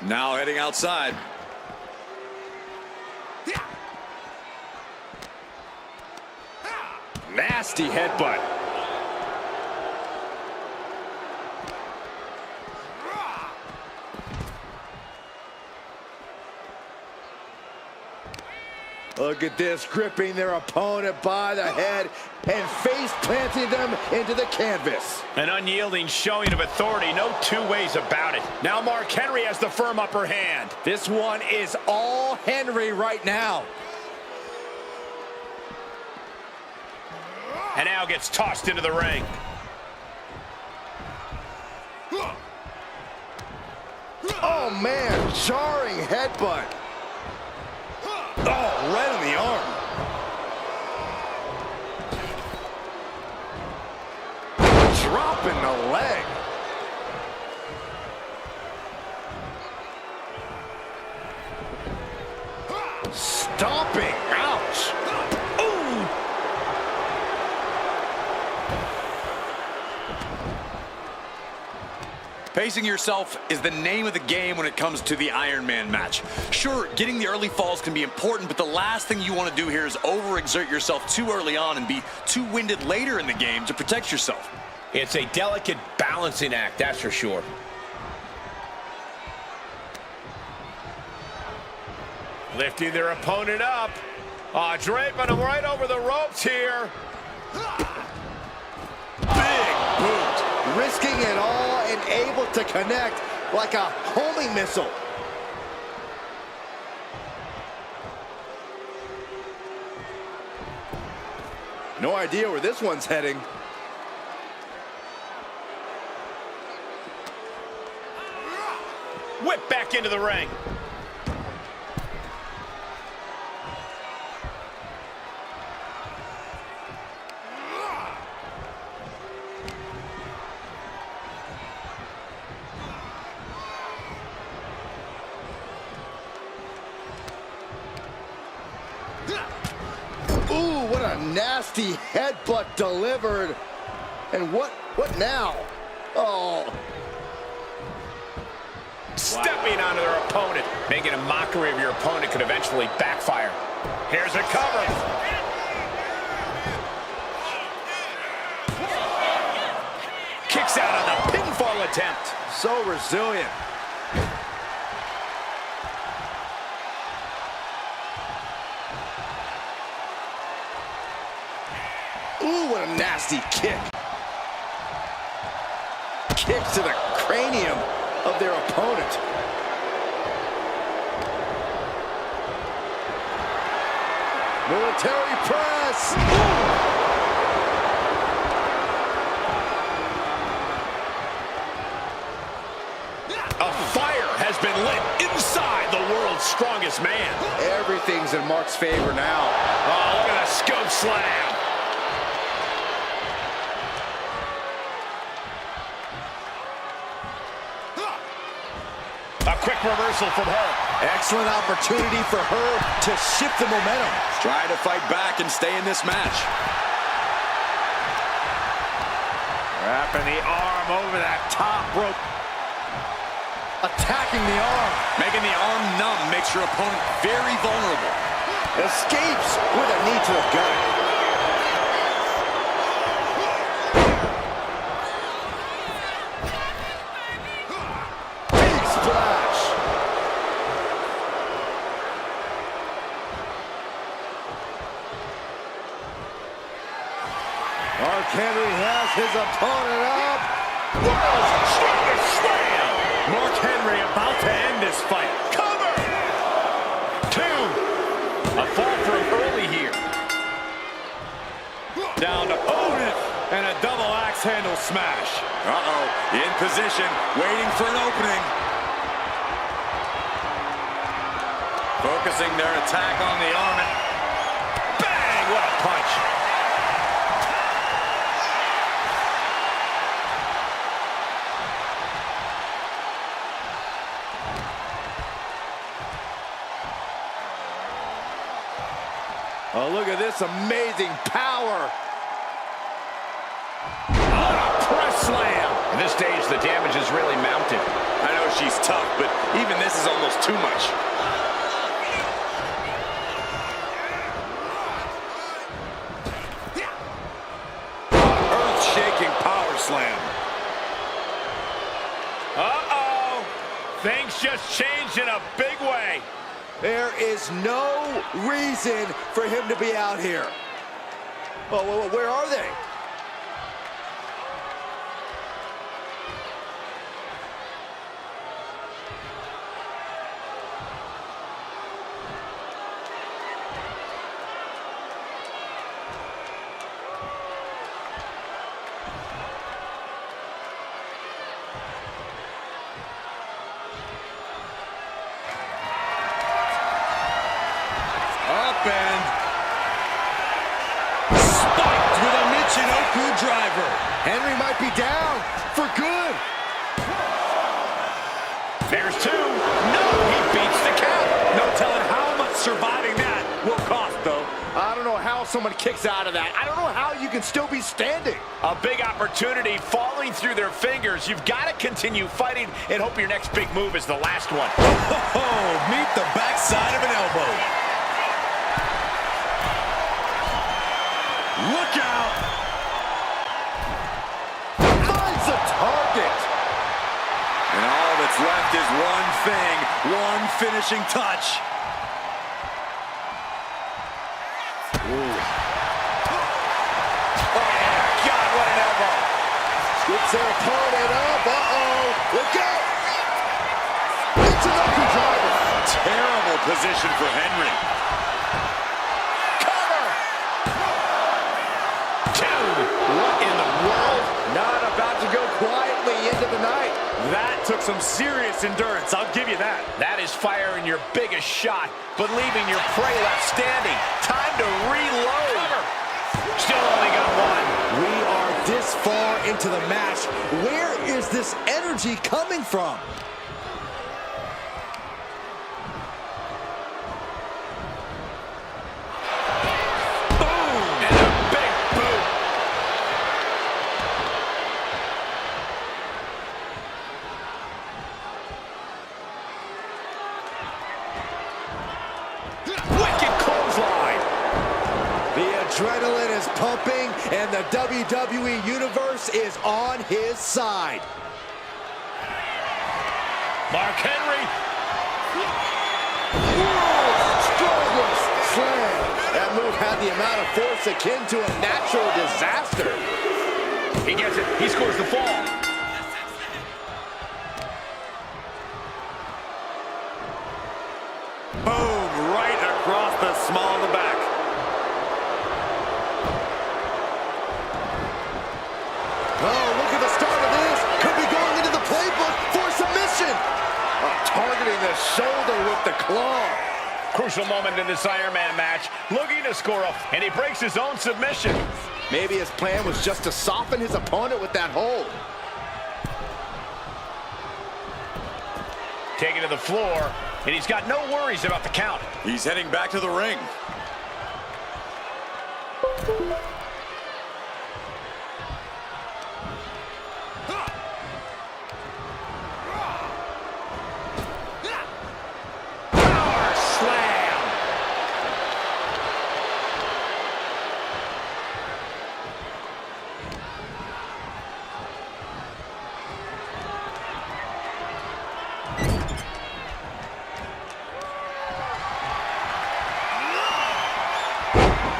Now heading outside. Nasty headbutt. Look at this, gripping their opponent by the head and face planting them into the canvas. An unyielding showing of authority, no two ways about it. Now Mark Henry has the firm upper hand. This one is all Henry right now. And now gets tossed into the ring. Oh man, jarring headbutt. Oh, right on the arm. Dropping the leg. Stomping. Ouch. Ooh. Pacing yourself is the name of the game when it comes to the Iron Man match. Sure, getting the early falls can be important, but the last thing you want to do here is overexert yourself too early on and be too winded later in the game to protect yourself. It's a delicate balancing act, that's for sure. Lifting their opponent up. Draping him right over the ropes here. Big boot. Risking it all and able to connect like a homing missile. No idea where this one's heading. Whip back into the ring. Ooh, what a nasty headbutt delivered. And what now? Oh. Stepping onto their opponent. Making a mockery of your opponent could eventually backfire. Here's a cover. Kicks out on the pinfall attempt. So resilient. Ooh, what a nasty kick. Kicks to the cranium of their opponent. Military press. Ooh. A fire has been lit inside the world's strongest man. Everything's in Mark's favor now. Oh, look at the scope slam. A quick reversal from her. Excellent opportunity for her to shift the momentum. Try to fight back and stay in this match. Wrapping the arm over that top rope. Attacking the arm. Making the arm numb makes your opponent very vulnerable. Escapes with a knee to the gut. Big splash. Mark Henry has his opponent up. World's strongest slam. Mark Henry about to end this fight. Cover! 2. A fall for him early here. Down to opponent and a double axe handle smash. Uh-oh, in position, waiting for an opening. Focusing their attack on the arm. Bang! What a punch. Oh, look at this amazing power. What a press slam. And this stage, the damage is really mounted. I know she's tough, but even this is almost too much. Earth-shaking power slam. Uh-oh. Things just changed in a big way. There is no reason for him to be out here. Oh, where are they? Up and spiked with a Michinoku driver. Henry might be down for good. There's two. No, he beats the count. No telling how much surviving that will cost, though. I don't know how someone kicks out of that. I don't know how you can still be standing. A big opportunity falling through their fingers. You've got to continue fighting and hope your next big move is the last one. Oh, meet the backside of an elbow. Look out! Finds a target. And all that's left is one thing, one finishing touch. Ooh. Oh, God, what an elbow. Gets their opponent up. Uh-oh. Look out. Michinoku driver. Terrible position for Henry. What in the world? Not about to go quietly into the night. That took some serious endurance, I'll give you that. That is firing your biggest shot, but leaving your prey left standing. Time to reload. Still only got one. We are this far into the match. Where is this energy coming from? Adrenaline is pumping, and the WWE Universe is on his side. Mark Henry. Strongest slam. That move had the amount of force akin to a natural disaster. He gets it. He scores the fall. Boom, right across the small of the back. Oh, look at the start of this. Could be going into the playbook for submission. Targeting the shoulder with the claw. Crucial moment in this Iron Man match. Looking to score a... And he breaks his own submission. Maybe his plan was just to soften his opponent with that hold. Taken to the floor, and he's got no worries about the count. He's heading back to the ring.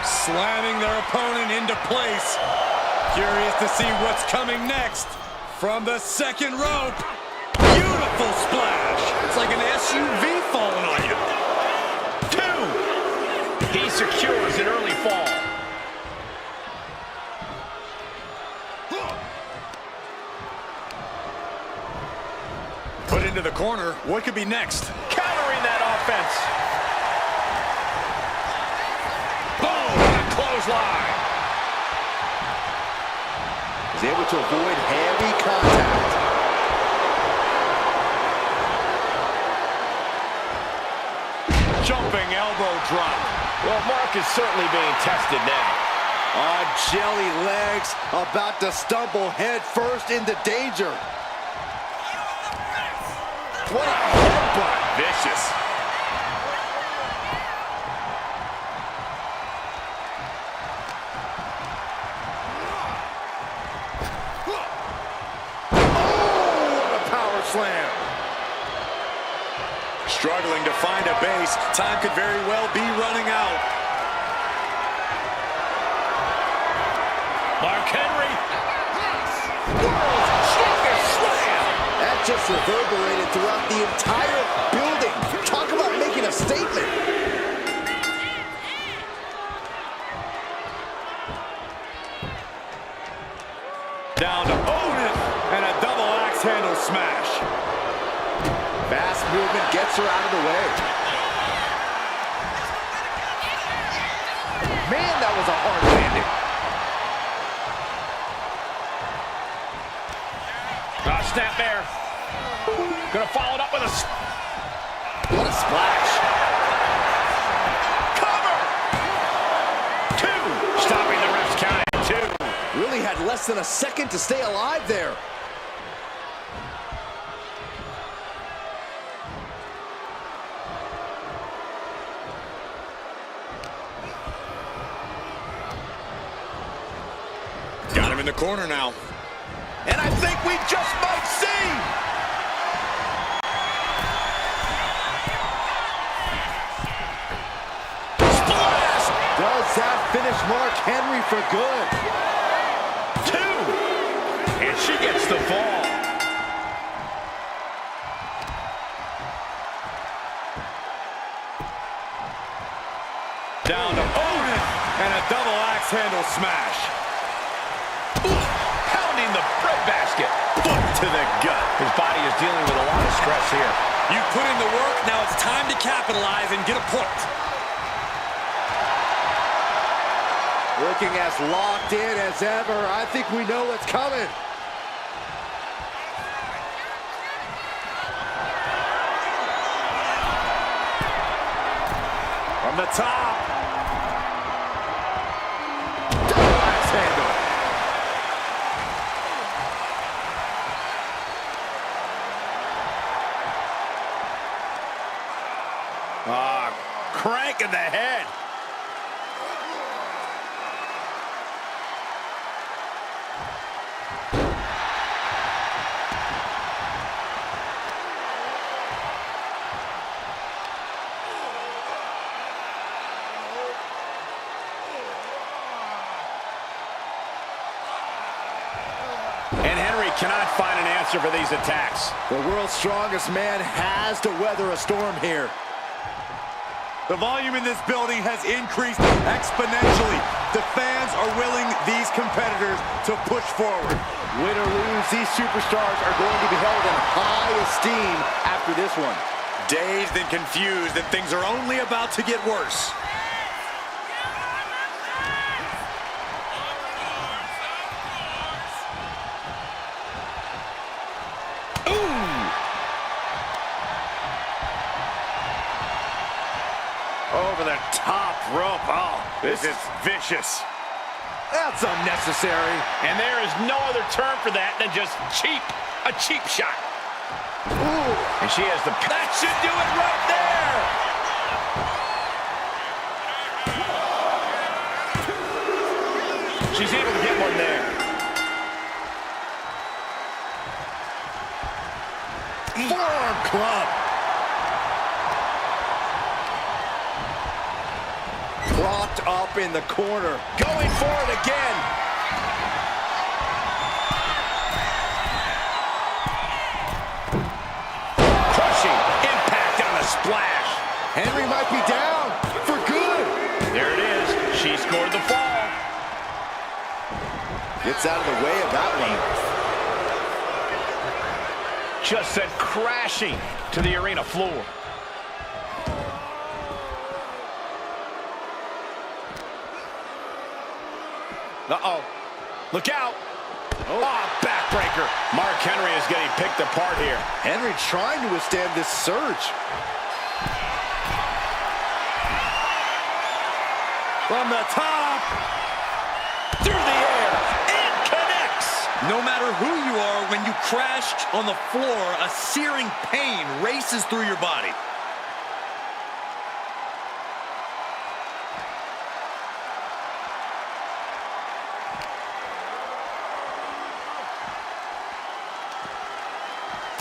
Slamming their opponent into place. Curious to see what's coming next. From the second rope. Beautiful splash. It's like an SUV falling on you. Two. He secures an early fall. Put into the corner. What could be next? Countering that offense. Clothesline. He's able to avoid heavy contact. Jumping elbow drop. Well, Mark is certainly being tested now. On jelly legs, about to stumble head first into danger. What a headbutt. Vicious. Slam. Struggling to find a base. Time could very well be running out. Mark Henry. World's strongest slam. That just reverberated throughout the entire building. Talk about making a statement. Down to Otis. And a double axe handle smash. Fast movement gets her out of the way. Man, that was a hard landing. Snap there. Gonna follow it up with a... What a splash. Cover! 2. Stopping the ref's count at 2. Really had less than a second to stay alive there. Got him in the corner now. And I think we just might see. Splash! Does that finish Mark Henry for good? 2. And she gets the fall. Down to Otis. And a double axe handle smash. Pounding the breadbasket. Foot to the gut. His body is dealing with a lot of stress here. You put in the work, now it's time to capitalize and get a point. Looking as locked in as ever. I think we know what's coming. From the top. Double axe handle. Crank in the head. And Henry cannot find an answer for these attacks. The world's strongest man has to weather a storm here. The volume in this building has increased exponentially. The fans are willing these competitors to push forward. Win or lose, these superstars are going to be held in high esteem after this one. Dazed and confused, and things are only about to get worse. Over the top rope. Oh, this is vicious. That's unnecessary. And there is no other term for that than just cheap. A cheap shot. Ooh. And she has the... That should do it right there. She's able to get one there. Forearm club. Propped up in the corner. Going for it again. Crushing impact on the splash. Henry might be down for good. There it is. She scored the fall. Gets out of the way of that one. Just sent crashing to the arena floor. Uh-oh. Look out. Oh, backbreaker. Mark Henry is getting picked apart here. Henry trying to withstand this surge. From the top. through the air and connects. No matter who you are, when you crash on the floor, a searing pain races through your body.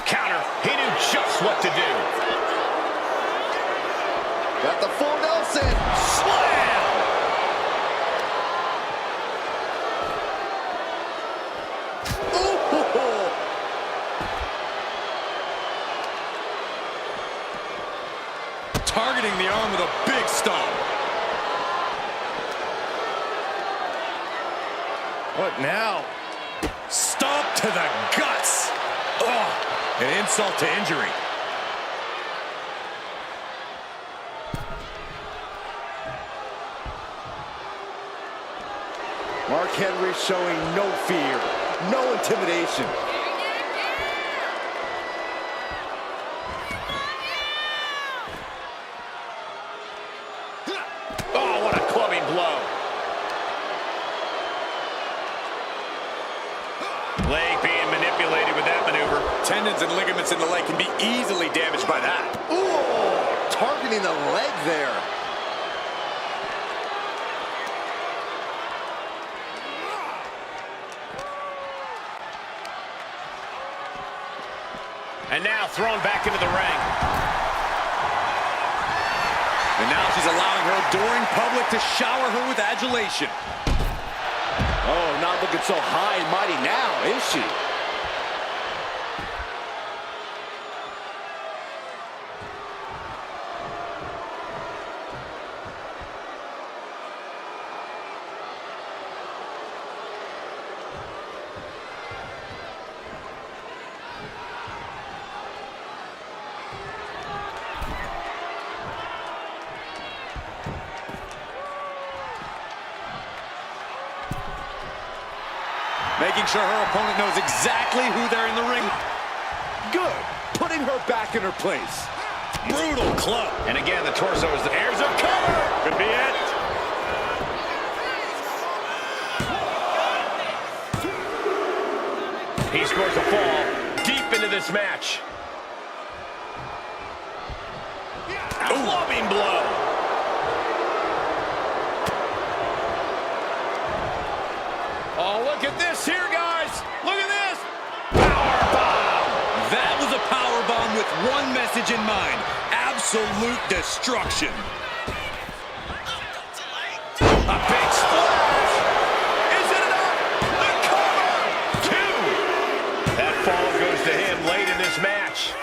Counter. He knew just what to do. Got the full Nelson. Slam! Ooh. Targeting the arm with a big stomp. What now? Stomp to the guts. Oh, an insult to injury. Mark Henry showing no fear, no intimidation. Oh, what a clubbing blow. Leg being manipulated with that maneuver. Tendons and ligaments in the leg can be easily damaged by that. Ooh, targeting the leg there. And now thrown back into the ring. And now she's allowing her adoring public to shower her with adulation. Oh, not looking so high and mighty now, is she? Making sure her opponent knows exactly who they're in the ring. Good, putting her back in her place. Brutal club. And again, the torso is the airs of cover. Could be it. He scores a fall deep into this match. A clubbing blow. Oh, look at this here, guys. Look at this. Power bomb. That was a power bomb with one message in mind. Absolute destruction. A big splash. Is it enough? The cover. 2. That fall goes to him late in this match.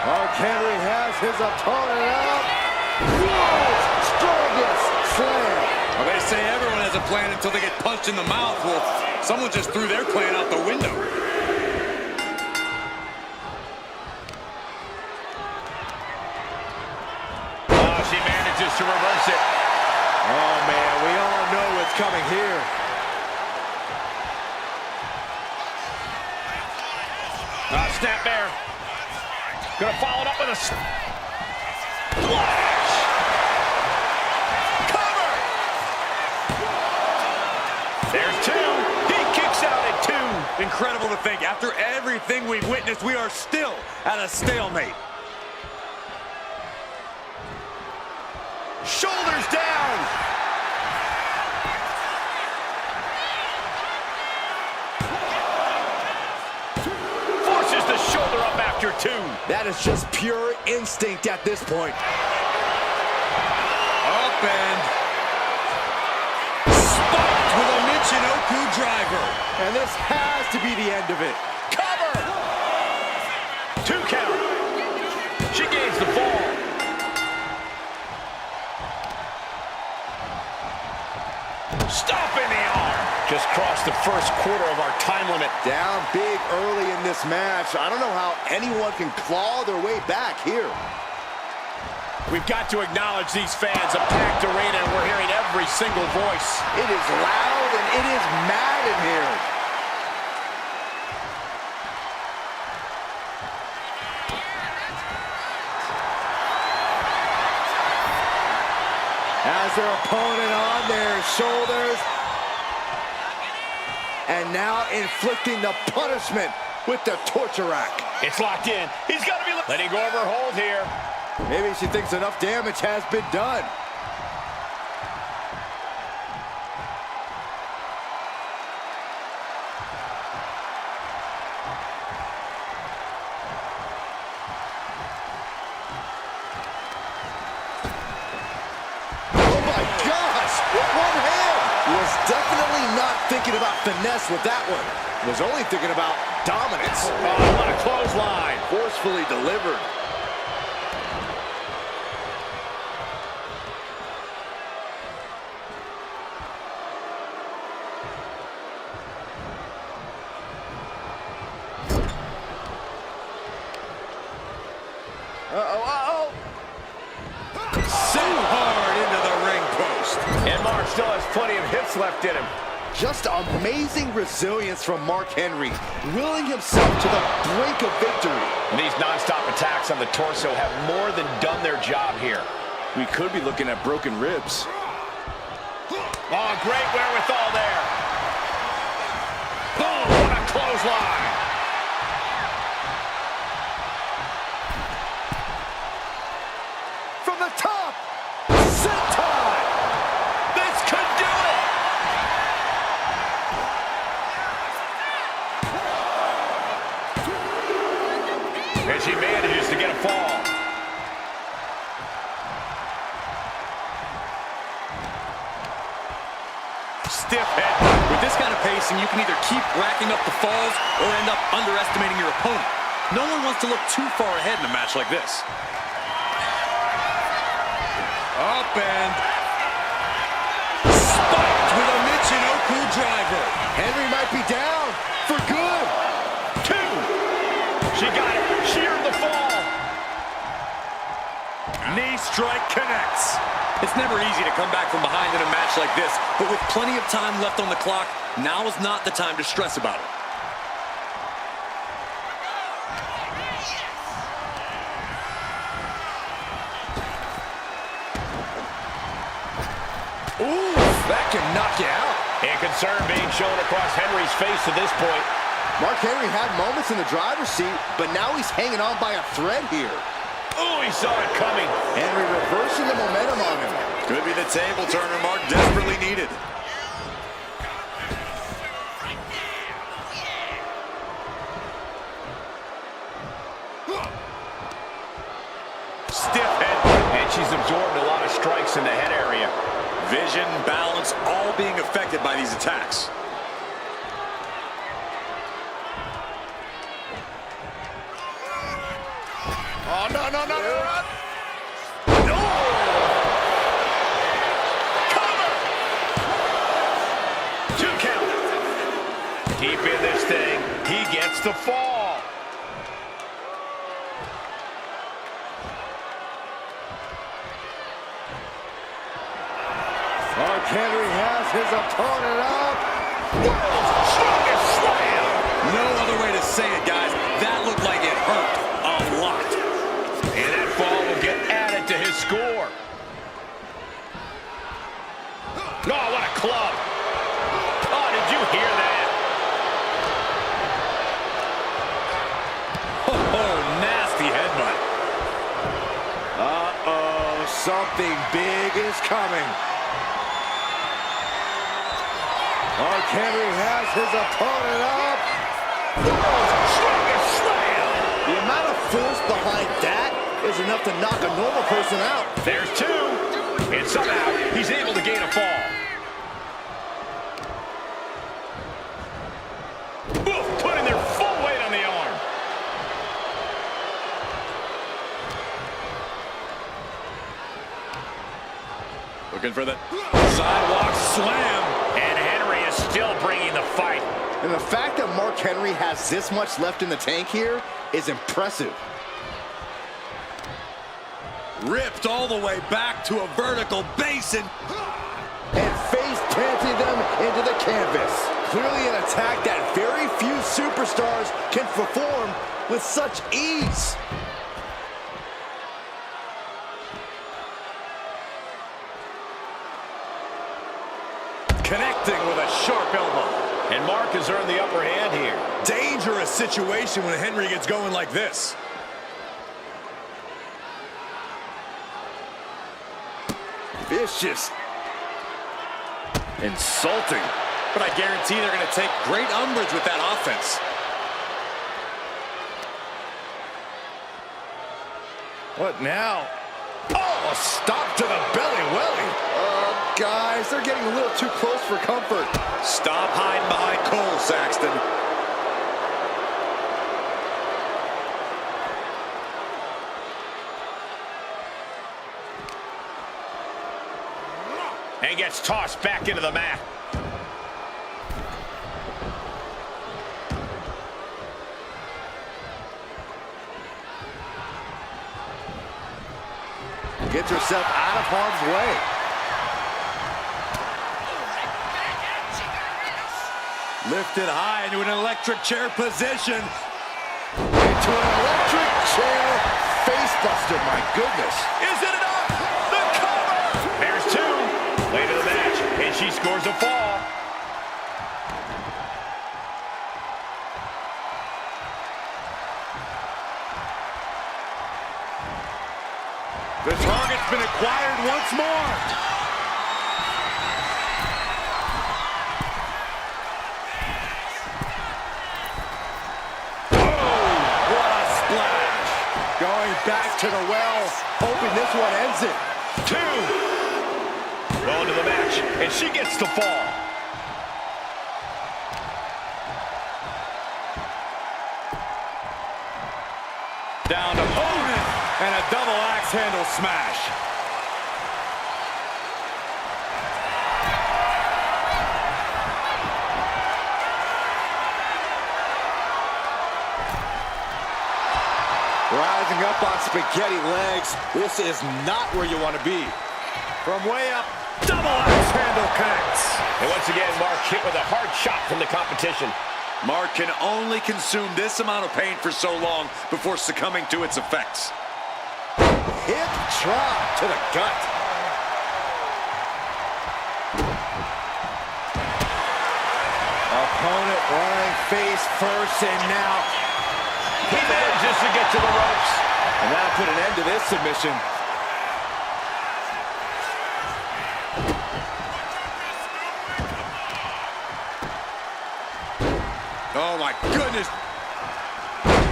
Mark Henry has his opponent up. World's strongest slam. Well, they say everyone has a plan until they get punched in the mouth. Well, someone just threw their plan out the window. Oh, she manages to reverse it. Oh, man, we all know what's coming here. Snap there. Gonna follow it up with a splash. Cover. There's 2. He kicks out at 2. Incredible to think, after everything we've witnessed, we are still at a stalemate. Shoulders down. Forces the shoulder up after 2. That is just pure instinct at this point. Up and spiked with a Michinoku driver. And this has to be the end of it. Cover. 2 count. She gains the fall. Stomping the arm. Just crossed the first quarter of our time limit. Down big early in this match. I don't know how anyone can claw their way back here. We've got to acknowledge these fans, a packed arena, and we're hearing every single voice. It is loud and it is mad in here. Has their opponent on their shoulders. And now inflicting the punishment with the torture rack. It's locked in. He's got to be letting go of her hold here. Maybe she thinks enough damage has been done. Oh my gosh! One hand! Was definitely not thinking about finesse with that one. Was only thinking about dominance. Oh, what a clothesline. Forcefully delivered. Uh-oh. So hard into the ring post. And Mark still has plenty of hits left in him. Just amazing resilience from Mark Henry, willing himself to the brink of victory. And these non-stop attacks on the torso have more than done their job here. We could be looking at broken ribs. Oh, great wherewithal there. Boom, what a clothesline. From the top, senton. This could do it. And she manages to get a fall. Stiff head. With this kind of pacing, you can either keep racking up the falls or end up underestimating your opponent. No one wants to look too far ahead in a match like this. Up and spiked with a Michinoku driver. Henry might be down for good. 2. She got it. Sheared the fall. Knee strike connects. It's never easy to come back from behind in a match like this, but with plenty of time left on the clock, now is not the time to stress about it. Ooh, that can knock you out. And concern being shown across Henry's face at this point. Mark Henry had moments in the driver's seat, but now he's hanging on by a thread here. Oh, he saw it coming. Henry reversing the momentum on him. Could be the table turner Mark desperately needed. Stiff head. And she's absorbed a lot of strikes in the head area. Vision, balance, all being affected by these attacks. Oh, no. Deep in this thing, he gets the fall. Mark Henry has his opponent up. World's strongest slam. No other way to say it, guys. That looked like it hurt a lot. And that fall will get added to his score. Oh, what a club. Oh, did you hear that? Oh, nasty headbutt. Uh-oh, something big is coming. Mark Henry has his opponent up. World's strongest slam. The amount of force behind that is enough to knock a normal person out. There's 2. And somehow, he's able to gain a fall. Boom, putting their full weight on the arm. Looking for the sidewalk slam. And Henry is still bringing the fight. And the fact that Mark Henry has this much left in the tank here is impressive. Ripped all the way back to a vertical basin. And face planted them into the canvas. Clearly an attack that very few superstars can perform with such ease. Connecting with a sharp elbow. And Mark has earned the upper hand here. Dangerous situation when Henry gets going like this. Vicious. Insulting. But I guarantee they're going to take great umbrage with that offense. What now? Oh, a stop to the belly welly. Guys, they're getting a little too close for comfort. Stop hiding behind Cole, Saxton. And gets tossed back into the mat. Gets herself out of harm's way. Lifted high into an electric chair position. Into an electric chair facebuster, my goodness. Is it enough? The cover! There's two. Late in the match, and she scores a fall. The target's been acquired once more. Oh, what a splash. Going back to the well, hoping this one ends it. Two. Well into the match, and she gets the fall. Down opponent, and a double axe handle smash. Rising up on spaghetti legs. This is not where you want to be. From way up, double axe handle connects. And once again, Mark hit with a hard shot from the competition. Mark can only consume this amount of pain for so long before succumbing to its effects. Hip drop to the gut. Opponent lying face first, and now He manages to get to the ropes. and that'll put an end to this submission. Oh my goodness.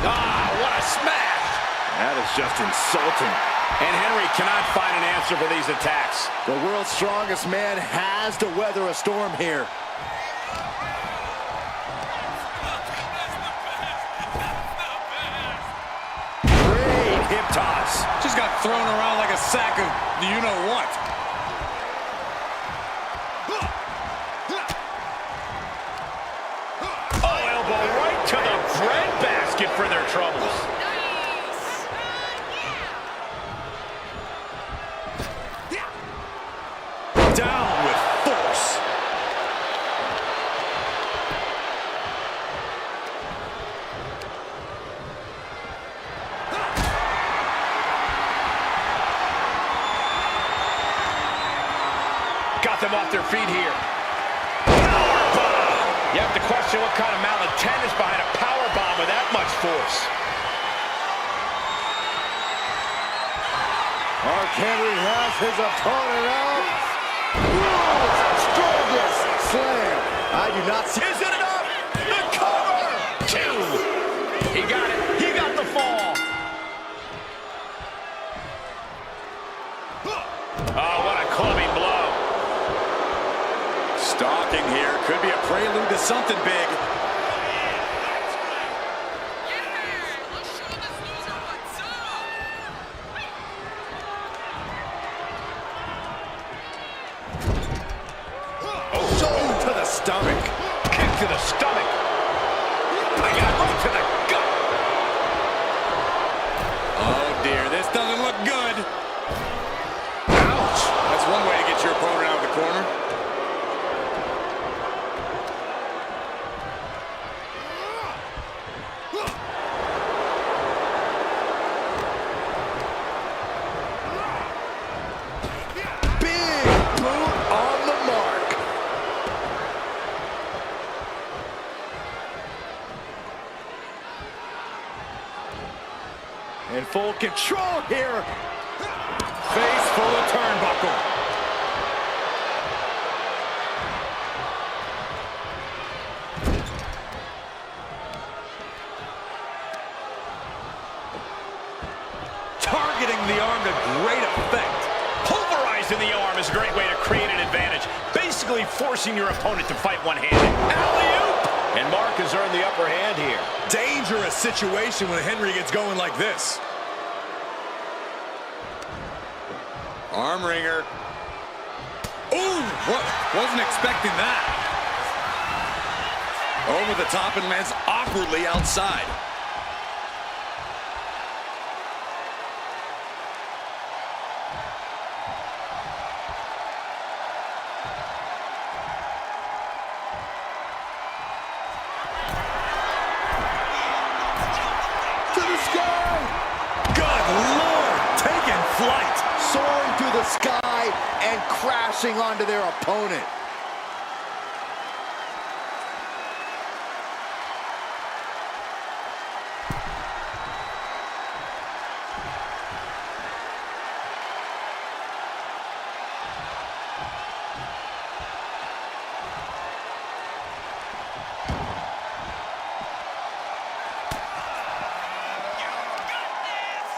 Ah, what a smash. That is just insulting. And Henry cannot find an answer for these attacks. The world's strongest man has to weather a storm here. Great hip toss. Just got thrown around like a sack of you-know-what. Oh, elbow right to the breadbasket for their troubles. Down with force. Got them off their feet here. Powerbomb. You have to question what kind of malintent is behind a powerbomb with that much force. Mark Henry has his opponent out. Strongest slam. I do not see. Is it enough? The cover. Two. He got it. He got the fall. Oh, what a clubbing blow. Stalking here could be a prelude to something big. Shoulder to the stomach. Kick to the stomach. I got right to the gut. Oh dear, this doesn't look good. Ouch. That's one way to get your opponent out of the corner. Big boot on the mark. full control here. Face full of turnbuckle. Targeting the arm to great effect. Pulverizing the arm is a great way to create an advantage. Basically forcing your opponent to fight one-handed. Alley-oop! And Mark has earned the upper hand here. Dangerous situation when Henry gets going like this. Arm wringer. Ooh, wasn't expecting that. Over the top and lands awkwardly outside. To the sky! Good Lord, taking flight. Soaring through the sky and crashing onto their opponent.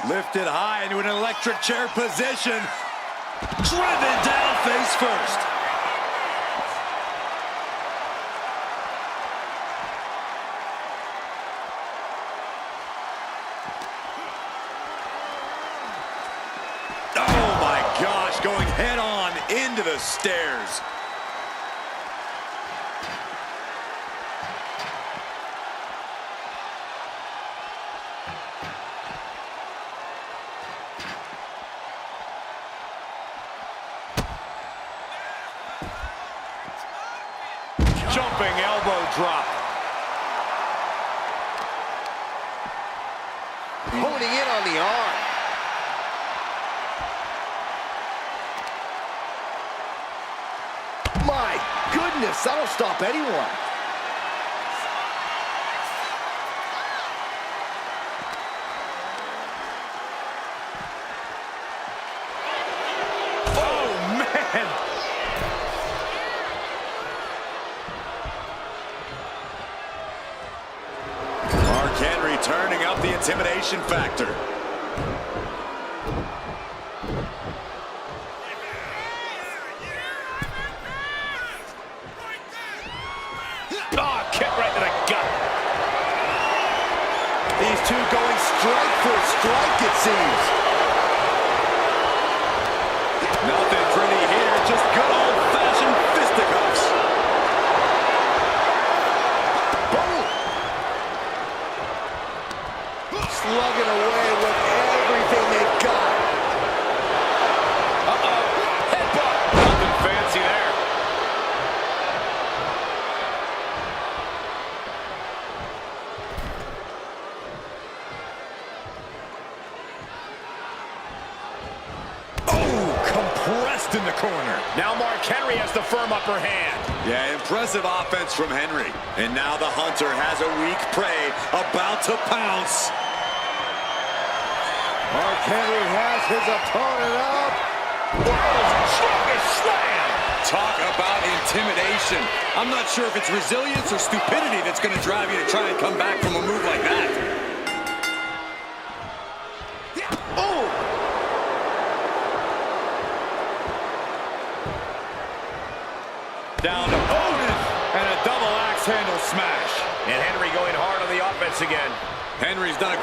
Lifted high into an electric chair position. Driven down face first. Oh my gosh, going head on into the stairs. Jumping elbow drop. Honing in on the arm. My goodness, that'll stop anyone. Oh, man. Mark Henry turning up the intimidation factor. Oh, kick right to the gut. These two going strike for strike, it seems. Nothing pretty here, just good old-fashioned fisticuffs. Boom! Slugging away with everything they've got. Uh-oh. Headbutt. Nothing fancy there. Compressed in the corner. Now Mark Henry has the firm upper hand. Yeah, impressive offense from Henry. And now the hunter has a weak prey about to pounce. Mark Henry has his opponent up. World's strongest slam. Talk about intimidation. I'm not sure if it's resilience or stupidity that's going to drive you to try and come back from a move like that. Oh! Down to Otis and a double axe handle smash. And Henry going hard on the offense again. Henry's done a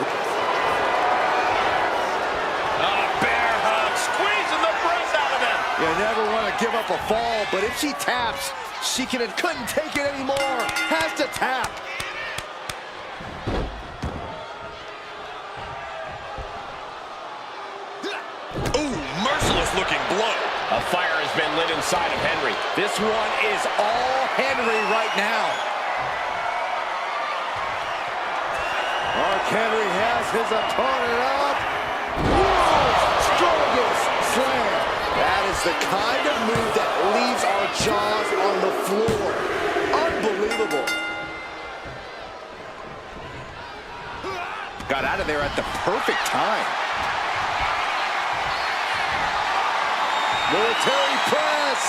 Bear hug, squeezing the breath out of him. You never want to give up a fall, but if she taps, she couldn't take it anymore. Has to tap. Ooh, merciless looking blow. A fire has been lit inside of Henry. This one is all Henry right now. Mark Henry has his opponent up. World's strongest slam. That is the kind of move that leaves our jaws on the floor. Unbelievable. Got out of there at the perfect time. Military press.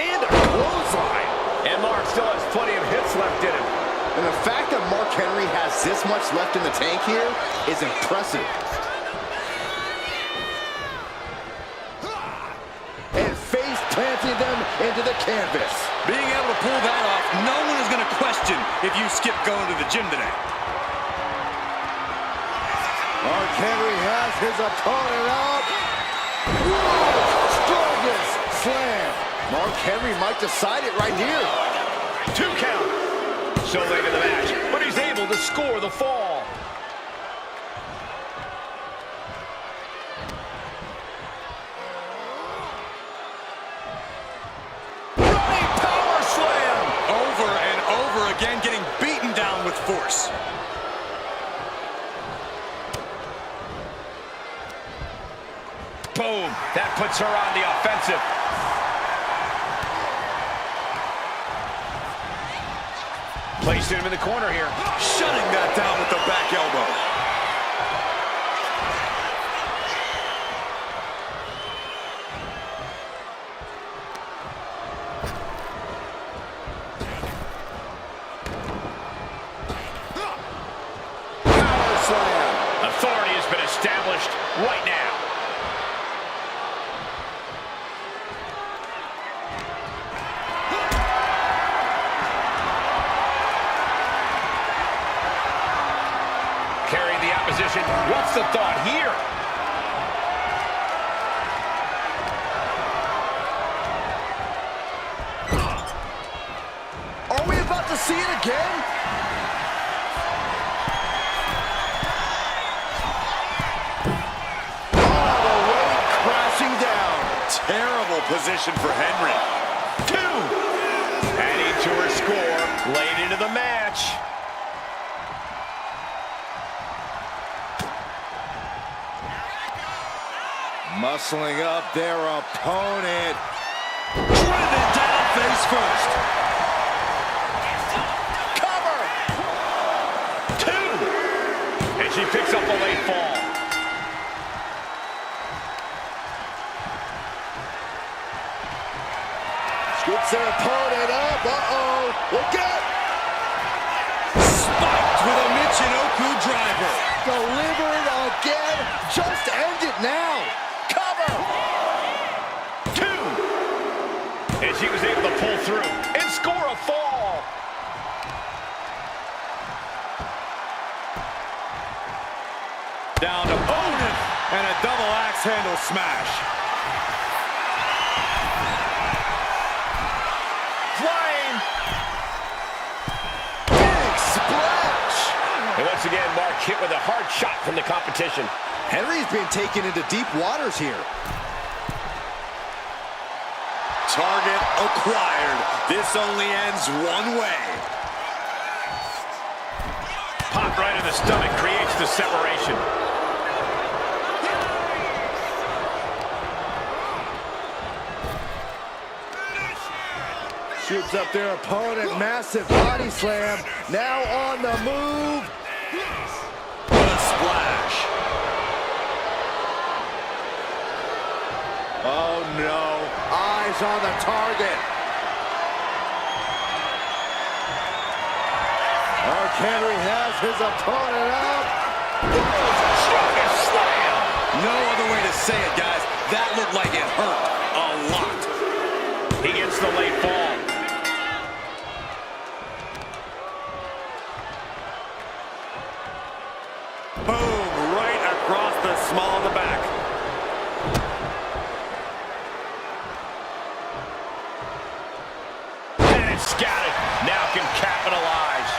And a clothesline. And Mark still has plenty of hits left in him. And the fact that Mark Henry has this much left in the tank here is impressive. And face planting them into the canvas. Being able to pull that off, no one is going to question if you skip going to the gym today. Mark Henry has his opponent up. World's strongest slam. Mark Henry might decide it right here. 2 count. So late in the match, but he's able to score the fall. Running power slam. Over and over again, getting beaten down with force. Boom. That puts her on the offensive. Placed him in the corner here. Shutting that down with the back elbow. Power slam. Authority has been established right now. Carrying the opposition. What's the thought here? Are we about to see it again? All the way crashing down. Terrible position for Henry. 2. Adding to her score late into the match. Muscling up their opponent. Driven down face first. Cover. 2. And she picks up a late fall. Scoops their opponent up. Uh-oh. Look out. Spiked with a Michinoku driver. Deliver it again. Just end it now. Cover. 2. And she was able to pull through and score a fall. Down to opponent and a double axe handle smash. Flying. Big splash. And once again, Mark hit with a hard shot from the competition. Henry's been taken into deep waters here. Target acquired. This only ends one way. Pop right in the stomach creates the separation. Shoots up their opponent. Massive body slam. Now on the move. What a splash. Oh no. Eyes on the target. Mark Henry has his opponent up. Strongest slam. No other way to say it, guys. That looked like it hurt a lot. He gets the late fall. Boom, right across the small of the back. And it's scattered. Now can capitalize.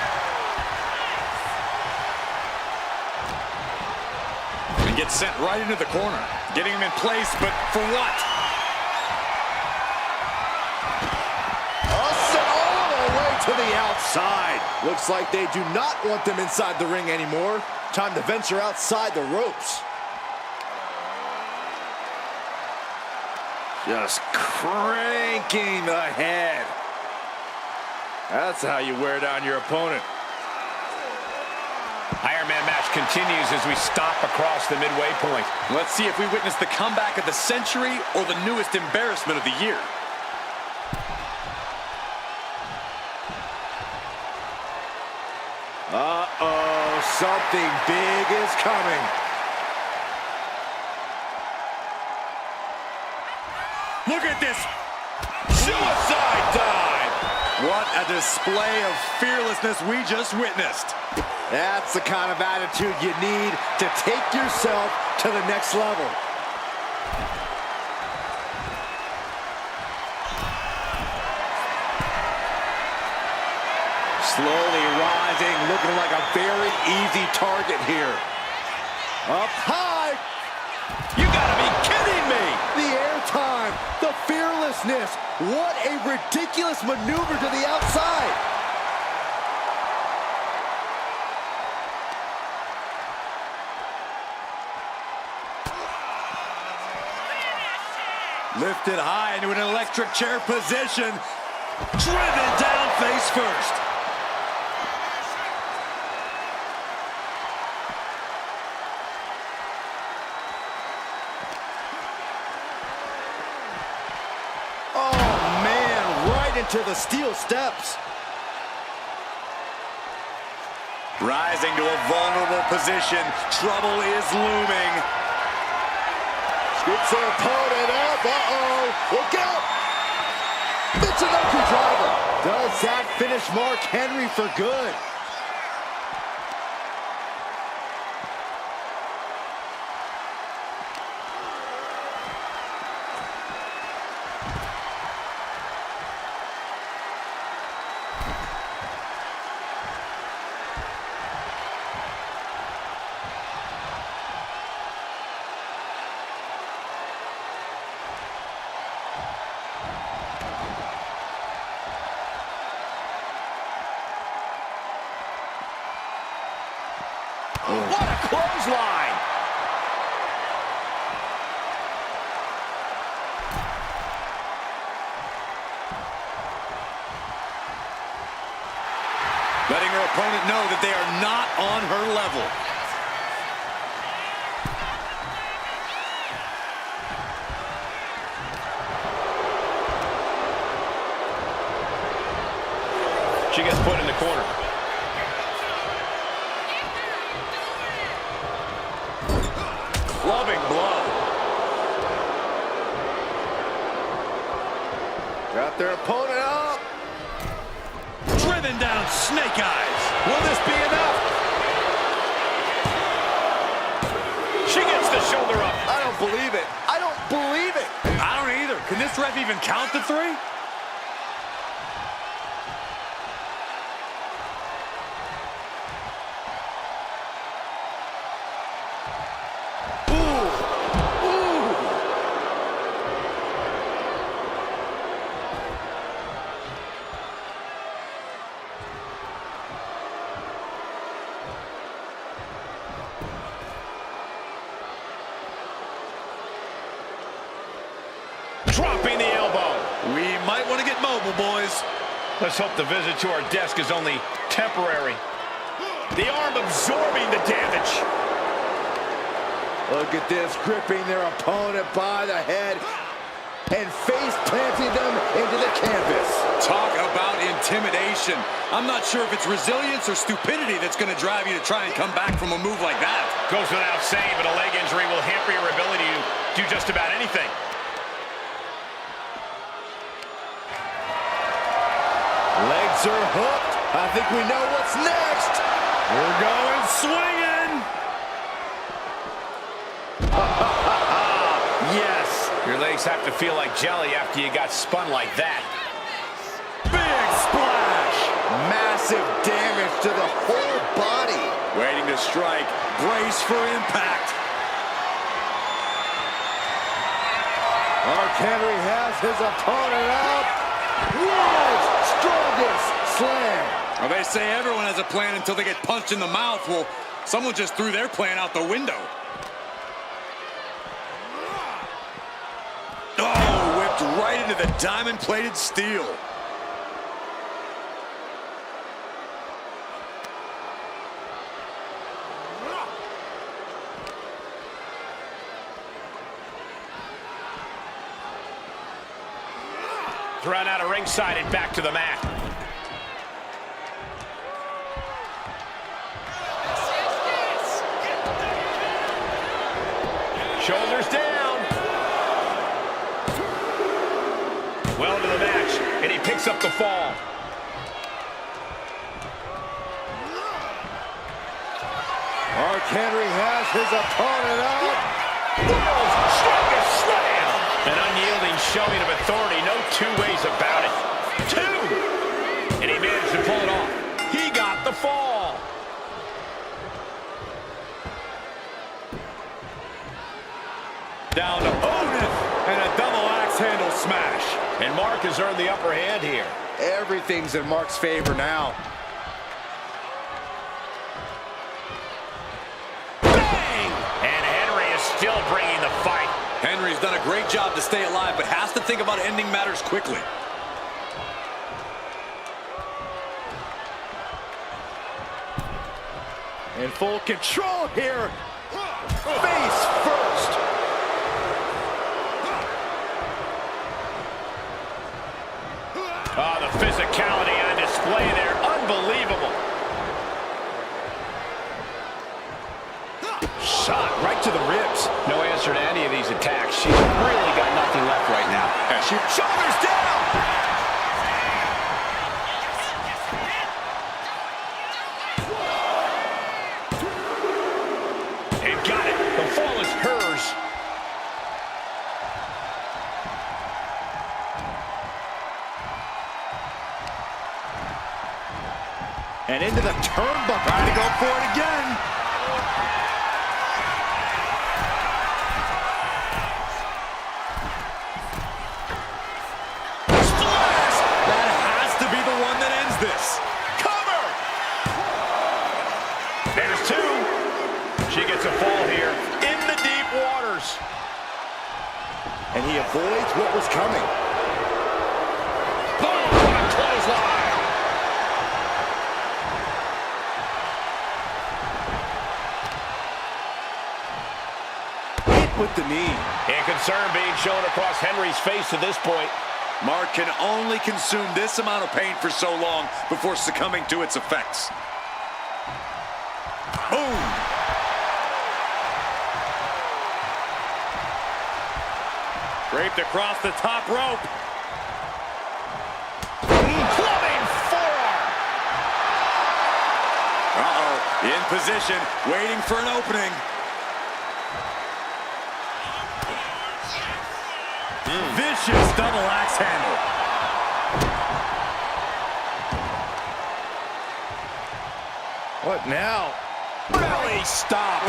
And gets sent right into the corner. Getting him in place, but for what? Sent all the way to the outside. Looks like they do not want them inside the ring anymore. Time to venture outside the ropes. Just cranking the head. That's how you wear down your opponent. Iron Man match continues as we stop across the midway point. Let's see if we witness the comeback of the century or the newest embarrassment of the year. Uh-oh, something big is coming. Look at this suicide dive. What a display of fearlessness we just witnessed. That's the kind of attitude you need to take yourself to the next level. Slowly rising, looking like a very easy target here. Up high. You gotta be kidding me. The airtime, the fearlessness. What a ridiculous maneuver to the outside. Lifted high into an electric chair position. Driven down face first. Oh, man, right into the steel steps. Rising to a vulnerable position. Trouble is looming. Scoops their opponent up. Uh-oh. Look out. It's an Oki driver. Does that finish Mark Henry for good? What a clothesline! Letting her opponent know that they are not on her level. She gets put in the corner. Loving blow. Got their opponent up. Driven down snake eyes. Will this be enough? She gets the shoulder up. I don't believe it. I don't believe it. I don't either. Can this ref even count to 3? Dropping the elbow. We might want to get mobile, boys. Let's hope the visit to our desk is only temporary. The arm absorbing the damage. Look at this, gripping their opponent by the head and face planting them into the canvas. Talk about intimidation. I'm not sure if it's resilience or stupidity that's going to drive you to try and come back from a move like that. Goes without saying, but a leg injury will hamper your ability to do just about anything. Legs are hooked. I think we know what's next. We're going swinging. Yes. Your legs have to feel like jelly after you got spun like that. Big splash. Massive damage to the whole body. Waiting to strike. Brace for impact. Mark Henry has his opponent up. World's strongest slam. Well, they say everyone has a plan until they get punched in the mouth. Well, someone just threw their plan out the window. Oh, whipped right into the diamond-plated steel. run out of ringside and back to the mat. Shoulders down. Well into the match, and he picks up the fall. Mark Henry has his opponent up. World's strongest slam. An unyielding showing of authority, no two ways about it. 2! And he managed to pull it off. He got the fall. Down to Otis, and a double axe handle smash. And Mark has earned the upper hand here. Everything's in Mark's favor now. Bang! And Henry is still bringing the fight. Henry's done a great job to stay alive, but has to think about ending matters quickly. In full control here. Face first. Oh, the physicality on display there. Unbelievable. Shot right to the ribs. No answer to any of these attacks. She's really got nothing left right now. And she shoulders down. And got it. The fall is hers. And into the turnbuckle. Trying to go for it again. Splash! That has to be the one that ends this. Cover! There's 2. She gets a fall here in the deep waters. And he avoids what was coming. Boom! What a clothesline! With the knee. And concern being shown across Henry's face at this point. Mark can only consume this amount of pain for so long before succumbing to its effects. Boom! Draped across the top rope. Clubbing forearm. Uh-oh, in position, waiting for an opening. Vicious double axe handle. What now? Belly stop.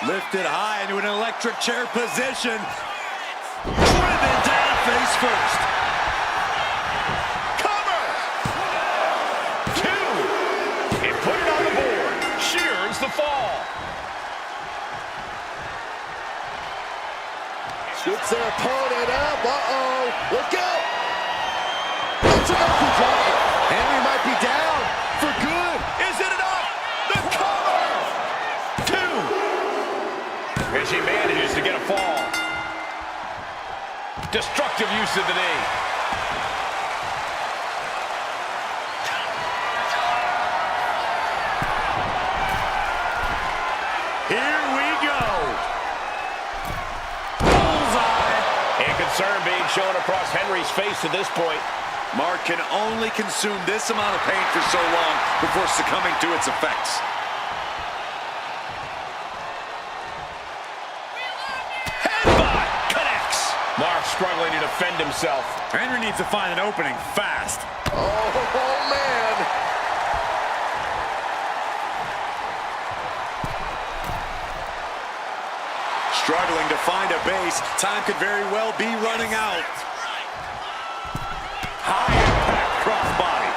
Lifted high into an electric chair position. Driven down face first. Cover. 2. And put it on the board. She earns the fall. Scoops their opponent up. Uh-oh. Look out. That's enough to drop it. Henry might be down for good. Is it enough? The cover. 2. And she manages to get a fall. Destructive use of the knee. Here we go. And concern being shown across Henry's face at this point. Mark can only consume this amount of pain for so long before succumbing to its effects. Headbutt connects. Mark struggling to defend himself. Henry needs to find an opening fast. Oh, man. Struggling to find a base. Time could very well be running out. High impact crossbody.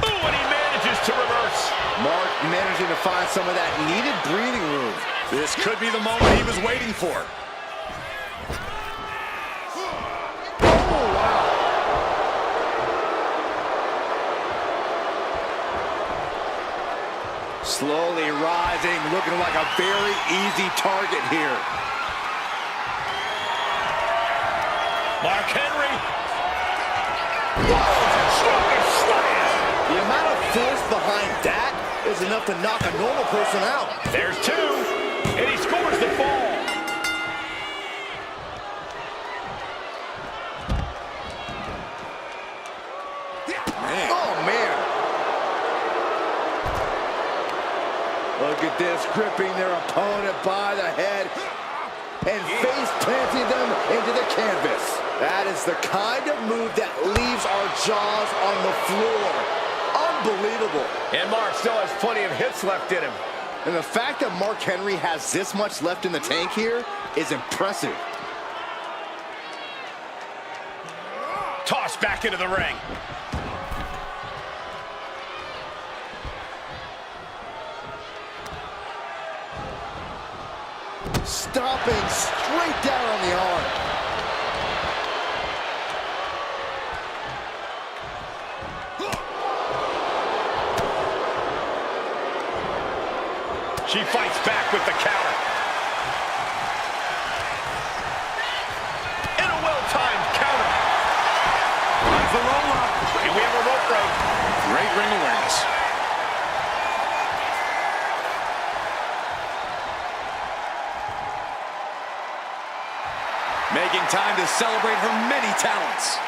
Ooh, and he manages to reverse. Mark managing to find some of that needed breathing room. This could be the moment he was waiting for. Oh, Slowly rising, looking like a very easy target here. Mark Henry. Strongest slam. The amount of force behind that is enough to knock a normal person out. There's two, and he scores the fall. Man. Oh, man. Look at this, gripping their opponent by the head and face planting them into the canvas. That is the kind of move that leaves our jaws on the floor. Unbelievable. And Mark still has plenty of hits left in him. And the fact that Mark Henry has this much left in the tank here is impressive. Toss back into the ring. Stomping straight down on the arm. She fights back with the counter. And a well-timed counter. Runs the roll up. And we have a rope break. Great ring awareness. Making time to celebrate her many talents.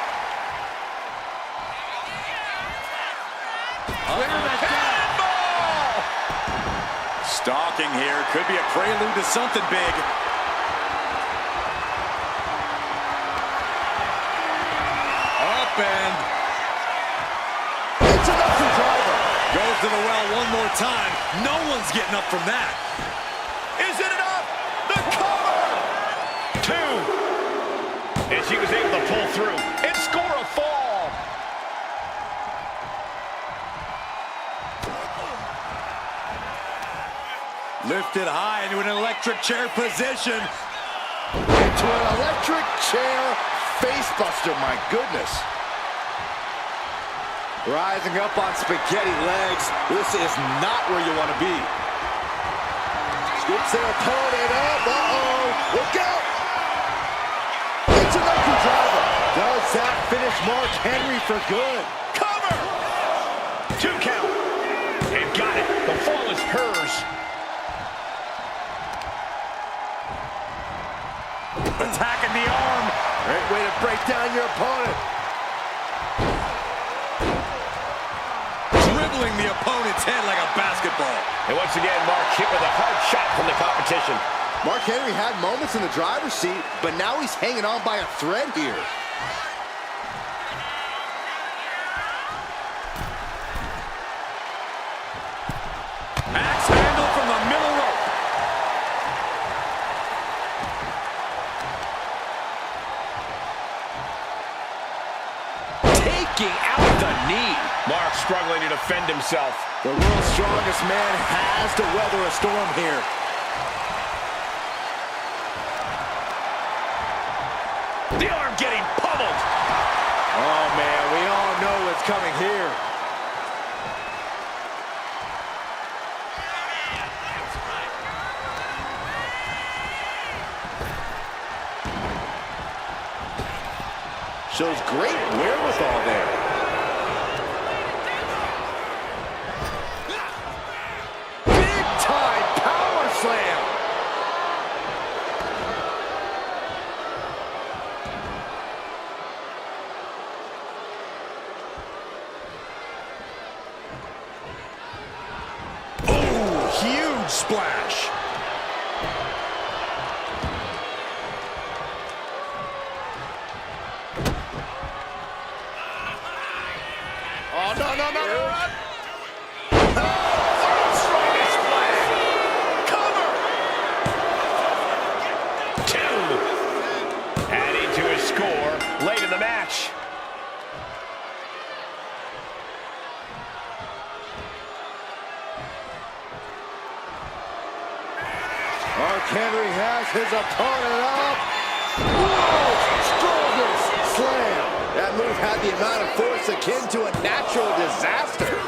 Cannonball! Stalking here. Could be a prelude to something big. Up and... It's enough to driver. Goes to the well one more time. No one's getting up from that. Is it enough? The cover! Two. And she was able to pull through and score a fall. Lifted high into an electric chair position. Into an electric chair facebuster, my goodness. Rising up on spaghetti legs. This is not where you want to be. Scoops their opponent up. Uh-oh. Look out. It's an upper driver. Does that finish Mark Henry for good? Cover! Two count. And got it. The fall is hers. Attacking the arm. Great way to break down your opponent. Dribbling the opponent's head like a basketball. And once again, Mark hit with a hard shot from the competition. Mark Henry had moments in the driver's seat, but now he's hanging on by a thread here. Axe handle from the middle rope. Taking out the knee. Mark struggling to defend himself. The world's strongest man has to weather a storm here. The arm getting pummeled. Oh, man, we all know what's coming here. Shows great wherewithal there. Big time power slam. Oh, huge splash. Oh, no, no, no, no. Strongest flag. Cover. Two. Adding to his score late in the match. Mark Henry has his opponent up. Whoa! Strongest slam. That move had the amount of force akin to a natural disaster.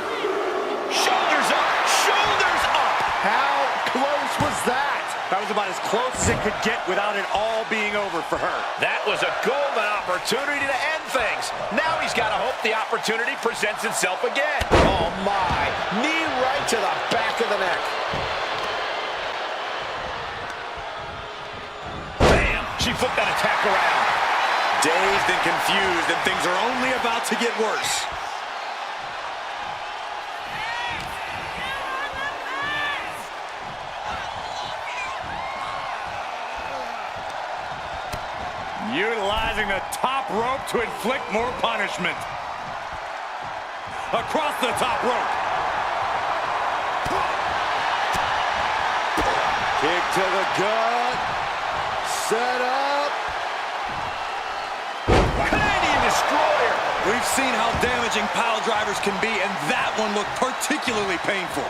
Shoulders up. Shoulders How close was that? That was about as close as it could get without it all being over for her. That was a golden opportunity to end things. Now he's got to hope the opportunity presents itself again. Oh my, knee right to the back of the neck. Bam! She flipped that attack around. Dazed and confused, and things are only about to get worse. Utilizing the top rope to inflict more punishment. Across the top rope. Kick to the gut. Set up. Canadian destroyer. We've seen how damaging pile drivers can be, and that one looked particularly painful.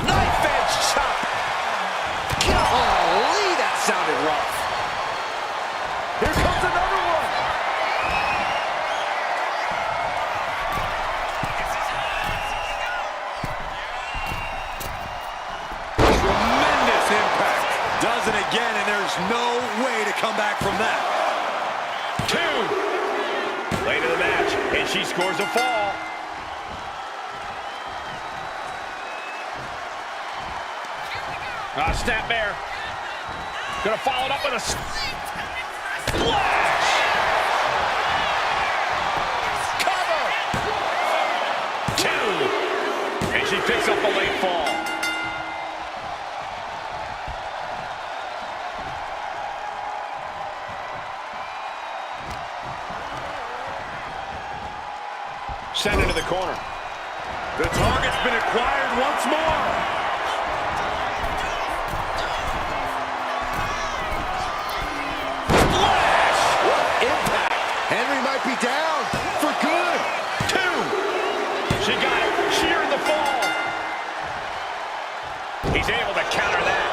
Knife edge chop. Golly, that sounded rough. Here comes another one. Tremendous impact. Does it again, and there's no way to come back from that. 2. Late in the match, and she scores a fall. Snapmare. Gonna follow it up with a splash. Cover. 2. And she picks up a late fall. Sent into the corner. The target's been acquired once more. Henry might be down for good. 2. She got it. She earned the fall. He's able to counter that.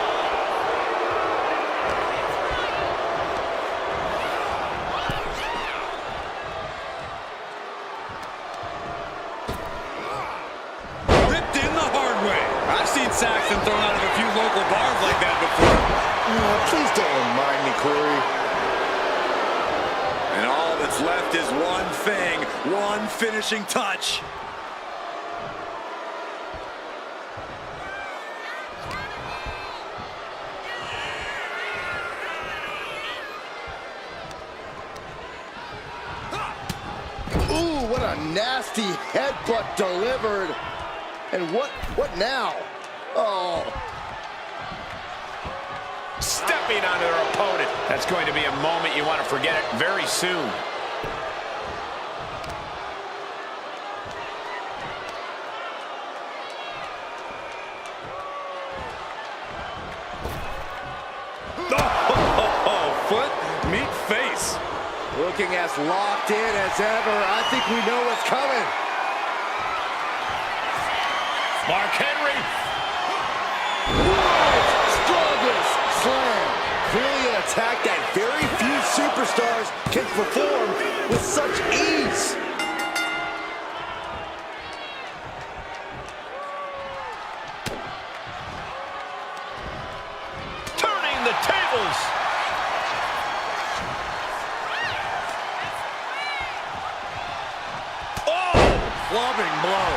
Ripped in the hard way. I've seen Saxton thrown out of a few local bars like that before. Please don't remind me, Corey. And all that's left is one thing, one finishing touch. Ooh, what a nasty headbutt delivered. And what now? Oh. Stepping on their opponent. That's going to be a moment you want to forget it very soon. Foot, meet face. Looking as locked in as ever. I think we know what's coming. Mark Henry. World's strongest slam. Clearly an attack that very few superstars can perform with such ease. Turning the tables. Clubbing blow.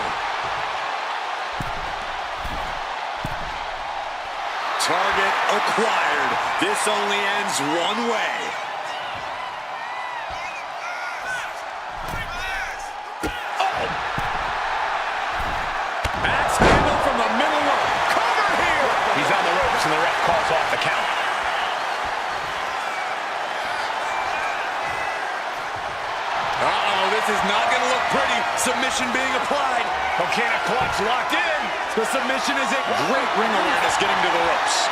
Target acquired. This only ends one way. Axe handle from the middle rope. Cover here. He's on the ropes and the ref calls off the count. This is not going to look pretty. Submission being applied. Coquina clutch locked in. The submission is it. Great ring awareness getting to the ropes.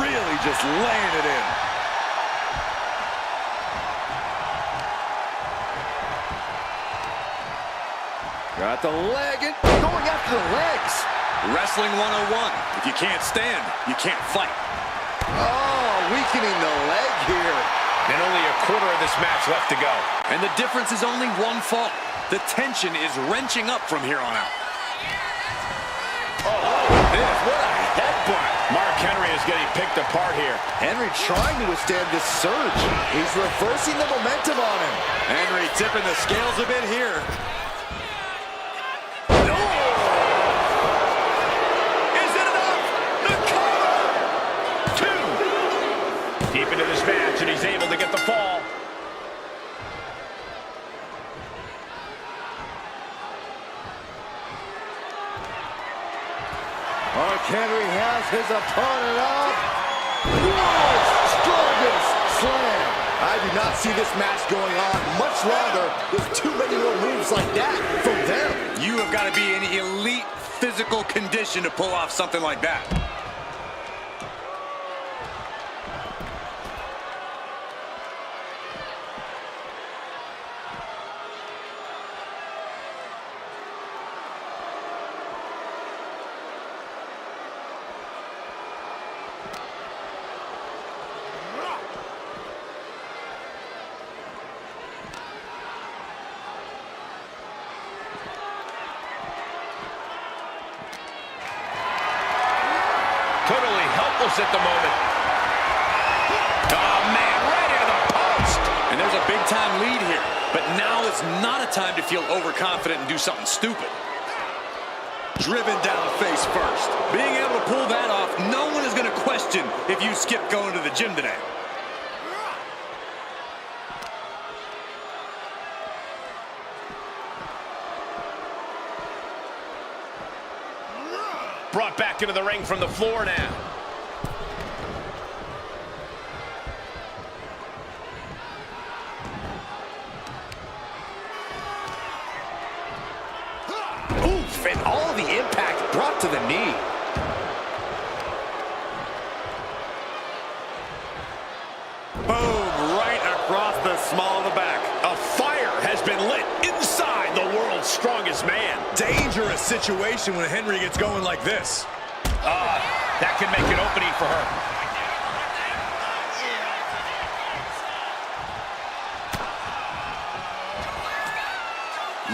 Really just laying it in. Got the leg and going after the legs. Wrestling 101. If you can't stand, you can't fight. Oh, weakening the leg here. And only a quarter of this match left to go. And the difference is only one fall. The tension is wrenching up from here on out. What a headbutt. Mark Henry is getting picked apart here. Henry trying to withstand this surge. He's reversing the momentum on him. Henry tipping the scales a bit here. Deep into this match, and he's able to get the fall. Mark Henry has his opponent up. World's strongest slam. I do not see this match going on much longer with too many more moves like that from them. You have got to be in elite physical condition to pull off something like that. Totally helpless at the moment. Oh, man, right into the post. And there's a big-time lead here. But now is not a time to feel overconfident and do something stupid. Driven down face first. Being able to pull that off, no one is going to question if you skip going to the gym today. Brought back into the ring from the floor now. Oof, and all of the impact brought to the knee. Boom, right across the small of the back. A fire has been lit inside the world's strongest man. Dangerous situation when Henry gets going like this. That can make an opening for her.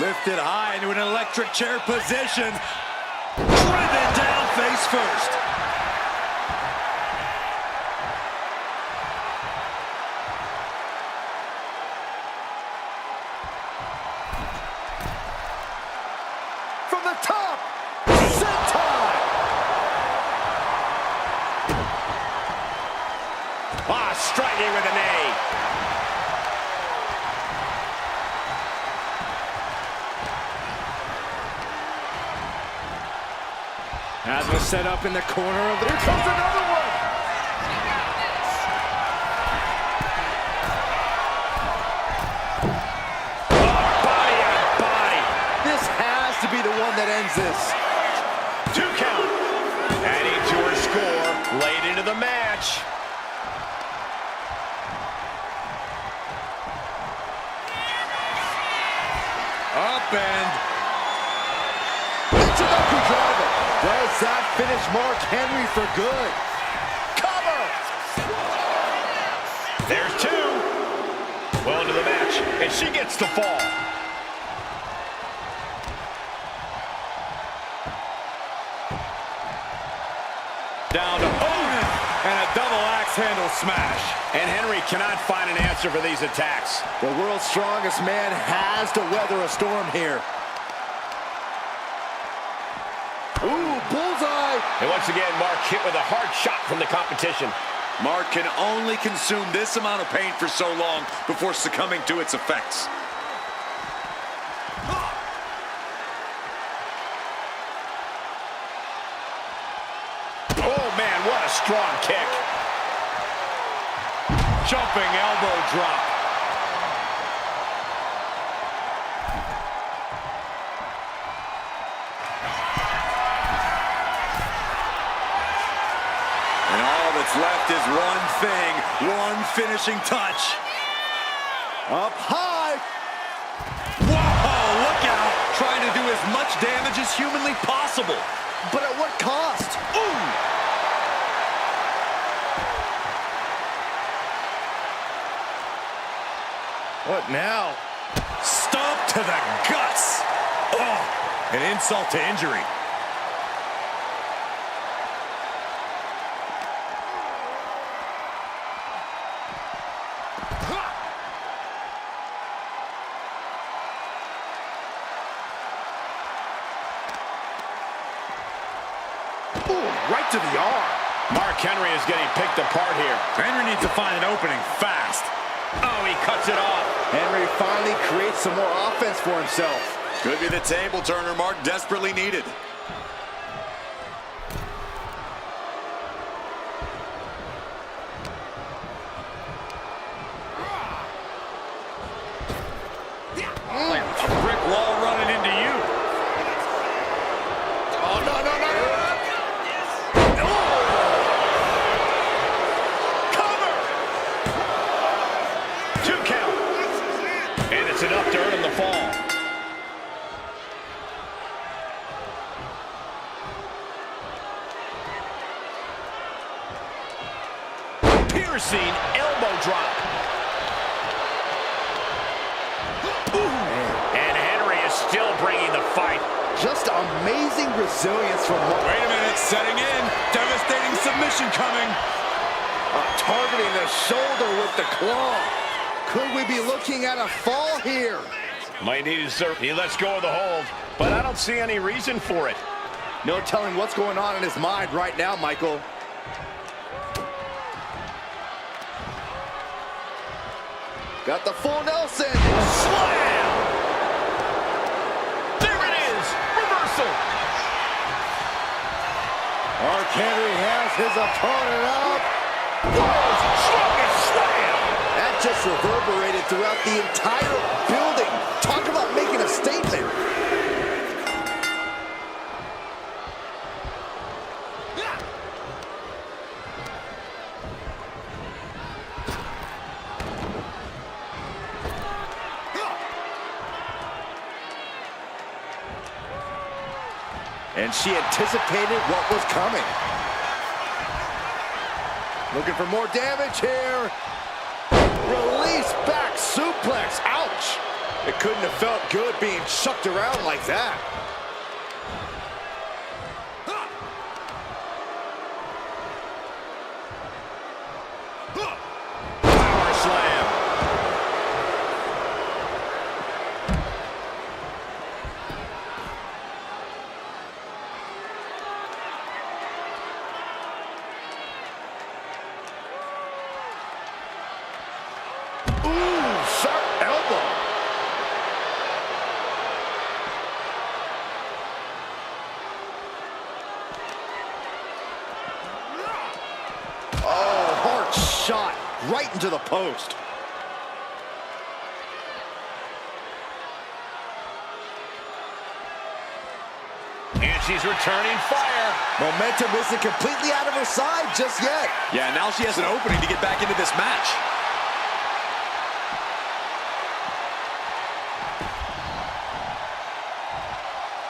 Lifted high into an electric chair position. Driven down face first. From the top, senton. Striking with a knee. As was set up in the corner of the... Here comes another one! Body on body. This has to be the one that ends this. 2 count. Adding to her score, late into the match. Up and... Michinoku driver. Does that finish Mark Henry for good? Cover! There's 2. Well into the match, and she gets the fall. Down to Owen, and a double axe handle smash. And Henry cannot find an answer for these attacks. The world's strongest man has to weather a storm here. Ooh, bullseye! And once again, Mark hit with a hard shot from the competition. Mark can only consume this amount of pain for so long before succumbing to its effects. Oh, man, what a strong kick. Jumping elbow drop. And all that's left is one thing, one finishing touch. Up high! Whoa, look out! Trying to do as much damage as humanly possible. But at what cost? Ooh! What now? Stomp to the guts. Oh, an insult to injury. Right to the arm. Mark Henry is getting picked apart here. Henry needs to find an opening fast. Oh, he cuts it off. Henry finally creates some more offense for himself. Could be the table turner Mark desperately needed. Like a brick wall running into you. Oh, no, no, no, no. Enough to earn him the fall. Piercing elbow drop. And Henry is still bringing the fight. Just amazing resilience from Mark. Wait a minute, setting in. Devastating submission coming. Targeting the shoulder with the claw. Could we be looking at a fall here? Might need to serve. He lets go of the hold, but I don't see any reason for it. No telling what's going on in his mind right now, Michael. Got the full Nelson. Slam! There it is! Reversal! Mark Henry has his opponent up. Strongest slam! That just reverberated throughout the entire building. Talk about making a statement. And she anticipated what was coming. Looking for more damage here. Release back suplex. Ouch. It couldn't have felt good being chucked around like that. Power slam. Sharp elbow. Oh, hard shot right into the post. And she's returning fire. Momentum isn't completely out of her side just yet. Yeah, now she has an opening to get back into this match.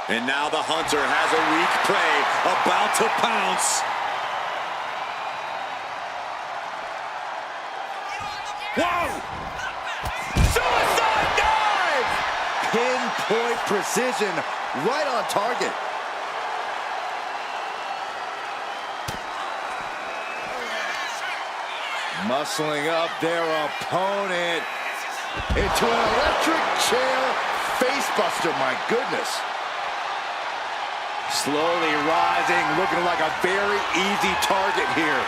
And now the Hunter has a weak prey about to pounce. Whoa! Suicide dive! Pinpoint precision, right on target. Muscling up their opponent into an electric chair facebuster, my goodness. Slowly rising, looking like a very easy target here.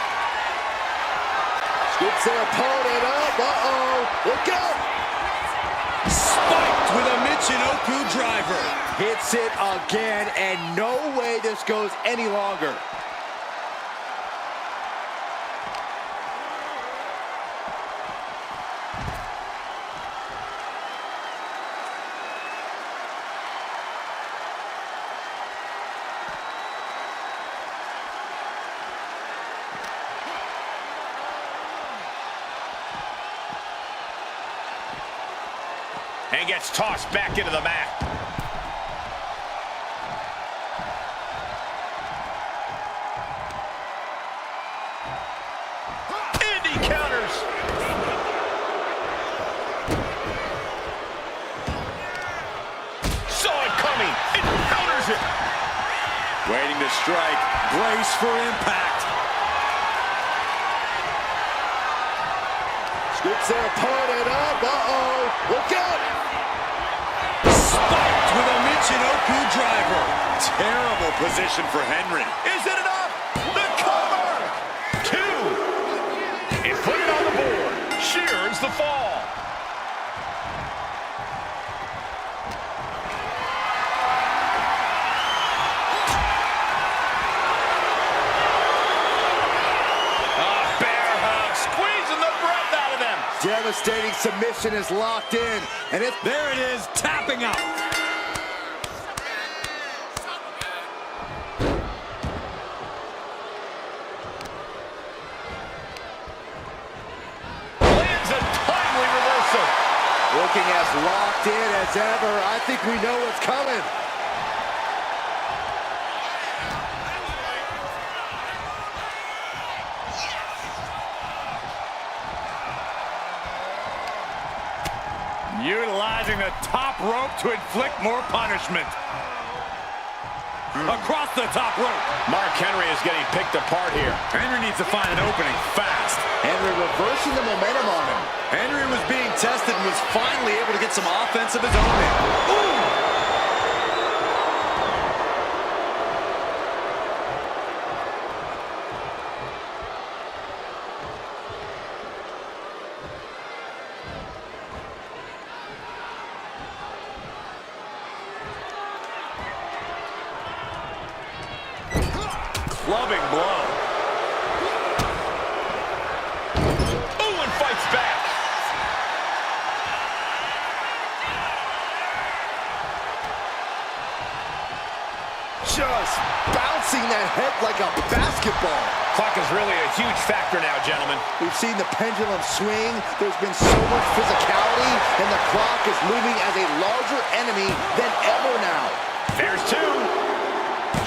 Scoops their opponent up, uh-oh, look out! Spiked with a Michinoku driver. Hits it again, and no way this goes any longer. And gets tossed back into the mat. And he counters. strike. Brace for impact. Scoops their opponent up. Uh-oh. Look out. Spiked with a Michinoku driver. Terrible position for Henry. Is it enough? The cover! 2. It put it on the board. Shears the fall. Devastating submission is locked in, and there it is, tapping out. Lands a timely reversal. Looking as locked in as ever. I think we know what's coming. Utilizing the top rope to inflict more punishment. Across the top rope. Mark Henry is getting picked apart here. Henry needs to find an opening fast. Henry reversing the momentum on him. Henry was being tested and was finally able to get some offense of his own in. Ooh! Clubbing blow. Ooh, and fights back. Just bouncing that head like a basketball. Clock is really a huge factor now, gentlemen. We've seen the pendulum swing. There's been so much physicality, and the clock is moving as a larger enemy than ever now. There's 2.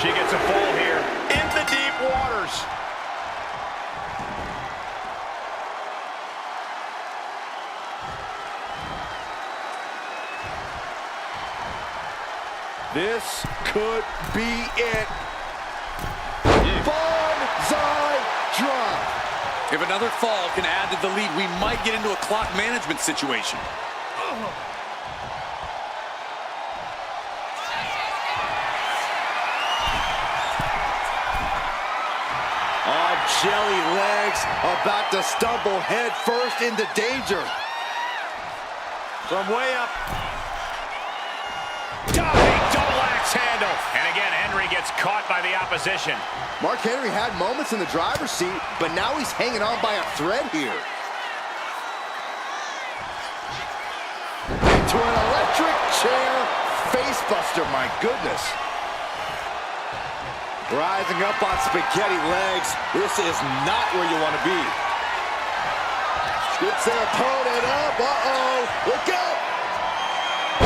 She gets a fall here in the deep waters. This could be it. Banzai drop. If another fall can add to the lead, we might get into a clock management situation. Jelly legs about to stumble head first into danger. From way up. Diving double axe handle. And again, Henry gets caught by the opposition. Mark Henry had moments in the driver's seat, but now he's hanging on by a thread here. Into an electric chair facebuster, my goodness. Rising up on spaghetti legs. This is not where you want to be. Scoops their opponent up. Uh-oh. Look out.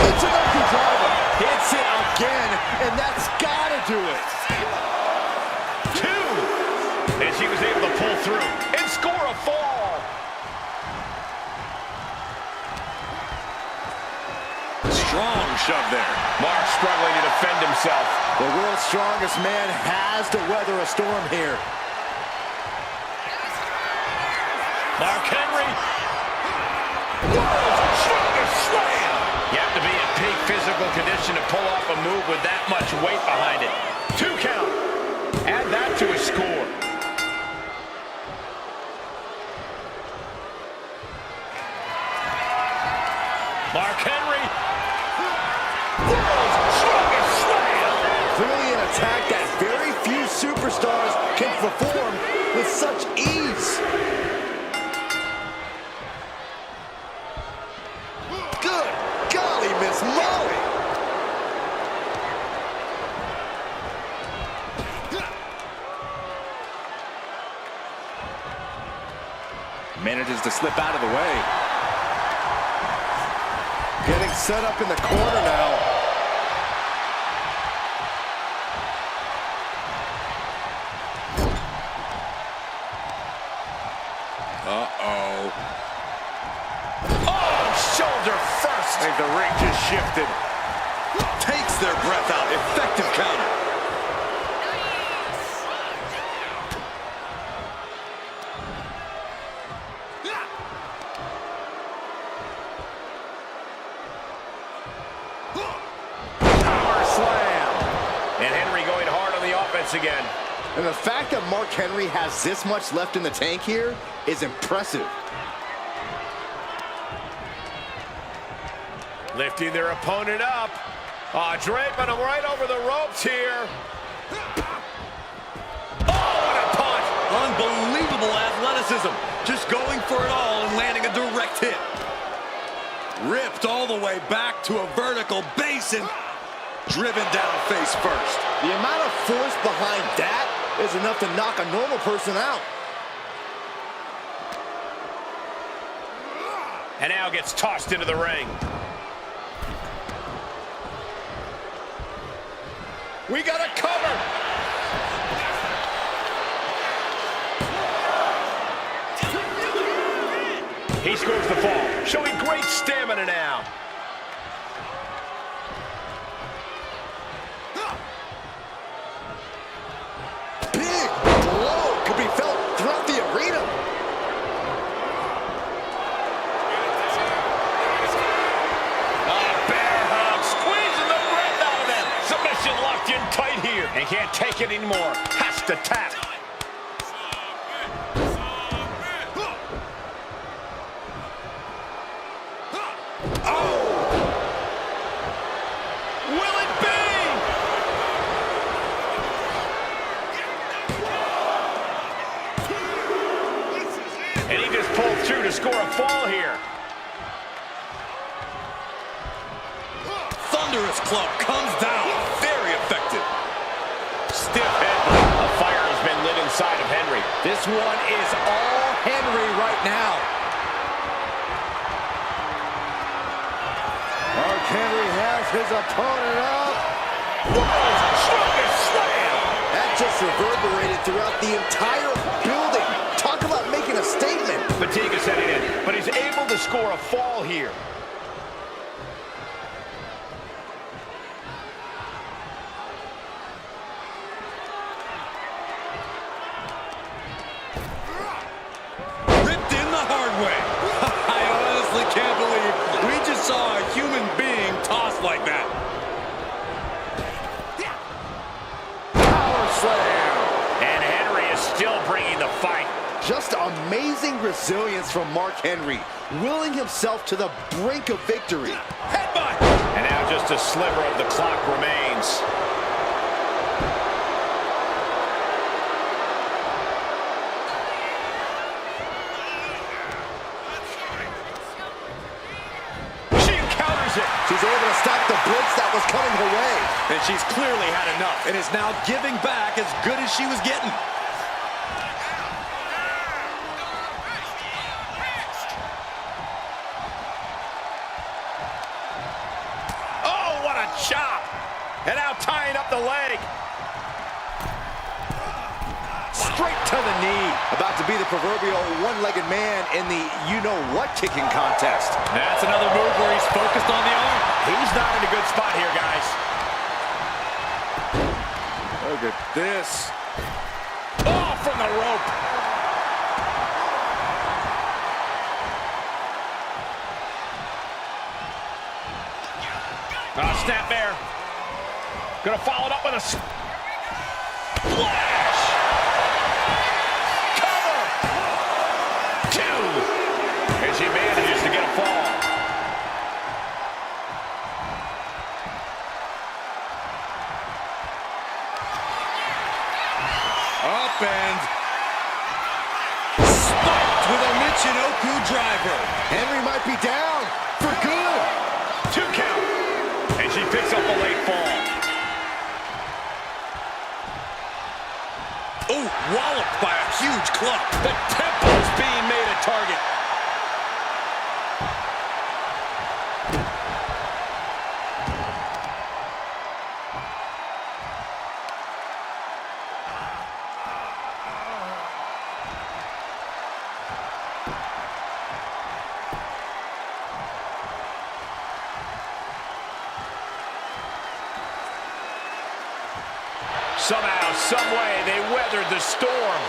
It's an empty driver. Hits it again, and that's got to do it. 2. And she was able to pull through and score a fall. Strong shove there. Mark struggling to defend himself. The world's strongest man has to weather a storm here. Mark Henry. World's strongest slam. You have to be in peak physical condition to pull off a move with that much weight behind it. 2 count. Add that to his score. Mark Henry. World's strongest slam. Clearly an attack that very few superstars can perform with such ease. Good golly, Miss Molly. Manages to slip out of the way. Getting set up in the corner now. Uh-oh. Oh, shoulder first. I think the ring just shifted. Takes their breath out. Effective counter. offense again. And the fact that Mark Henry has this much left in the tank here is impressive. Lifting their opponent up. Draping him right over the ropes here. Oh, what a punch! Unbelievable athleticism. Just going for it all and landing a direct hit. Ripped all the way back to a vertical base and driven down face first. The amount of force behind that is enough to knock a normal person out. And now gets tossed into the ring. We got a cover. He scores the fall, showing great stamina now. Big blow could be felt throughout the arena. Bear hug, squeezing the breath out of him. Submission locked in tight here. And can't take it anymore. Has to tap. To score a fall here. Thunderous club comes down. Very effective. Stiff headbutt. A fire has been lit inside of Henry. This one is all Henry right now. Mark Henry has his opponent up. World's strongest slam. That just reverberated throughout the entire building. Talk about making a statement. Fatigue is setting in, but he's able to score a fall here. Ripped in the hard way. I honestly can't believe we just saw a human being tossed like that. Power slam. And Henry is still bringing the fight. Just amazing resilience from Mark Henry, willing himself to the brink of victory. Headbutt! And now just a sliver of the clock remains. She counters it. She's able to stop the blitz that was coming her way. And she's clearly had enough and is now giving back as good as she was getting. Chop. And now tying up the leg. Straight to the knee. About to be the proverbial one-legged man in the you-know-what kicking contest. That's another move where he's focused on the arm. He's not in a good spot here, guys. Look at this. Oh, from the rope. Snap there. Gonna follow it up with a splash. Cover. 2. And she manages to get a fall. Up and spiked with a Michinoku driver. Henry might be down for good. 2 count. And she picks up a late fall. Oh, walloped by a huge club. The temple is being made a target. Somehow, some way, they weathered the storm.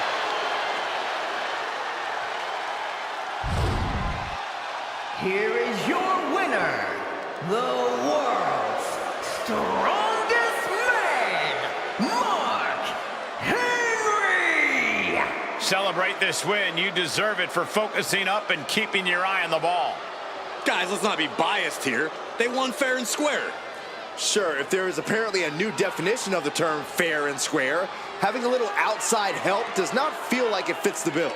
Here is your winner, the world's strongest man, Mark celebrate this win. You deserve it for focusing up and keeping your eye on the ball. Guys, let's not be biased here. They won fair and square. Sure, if there is apparently a new definition of the term fair and square, having a little outside help does not feel like it fits the bill.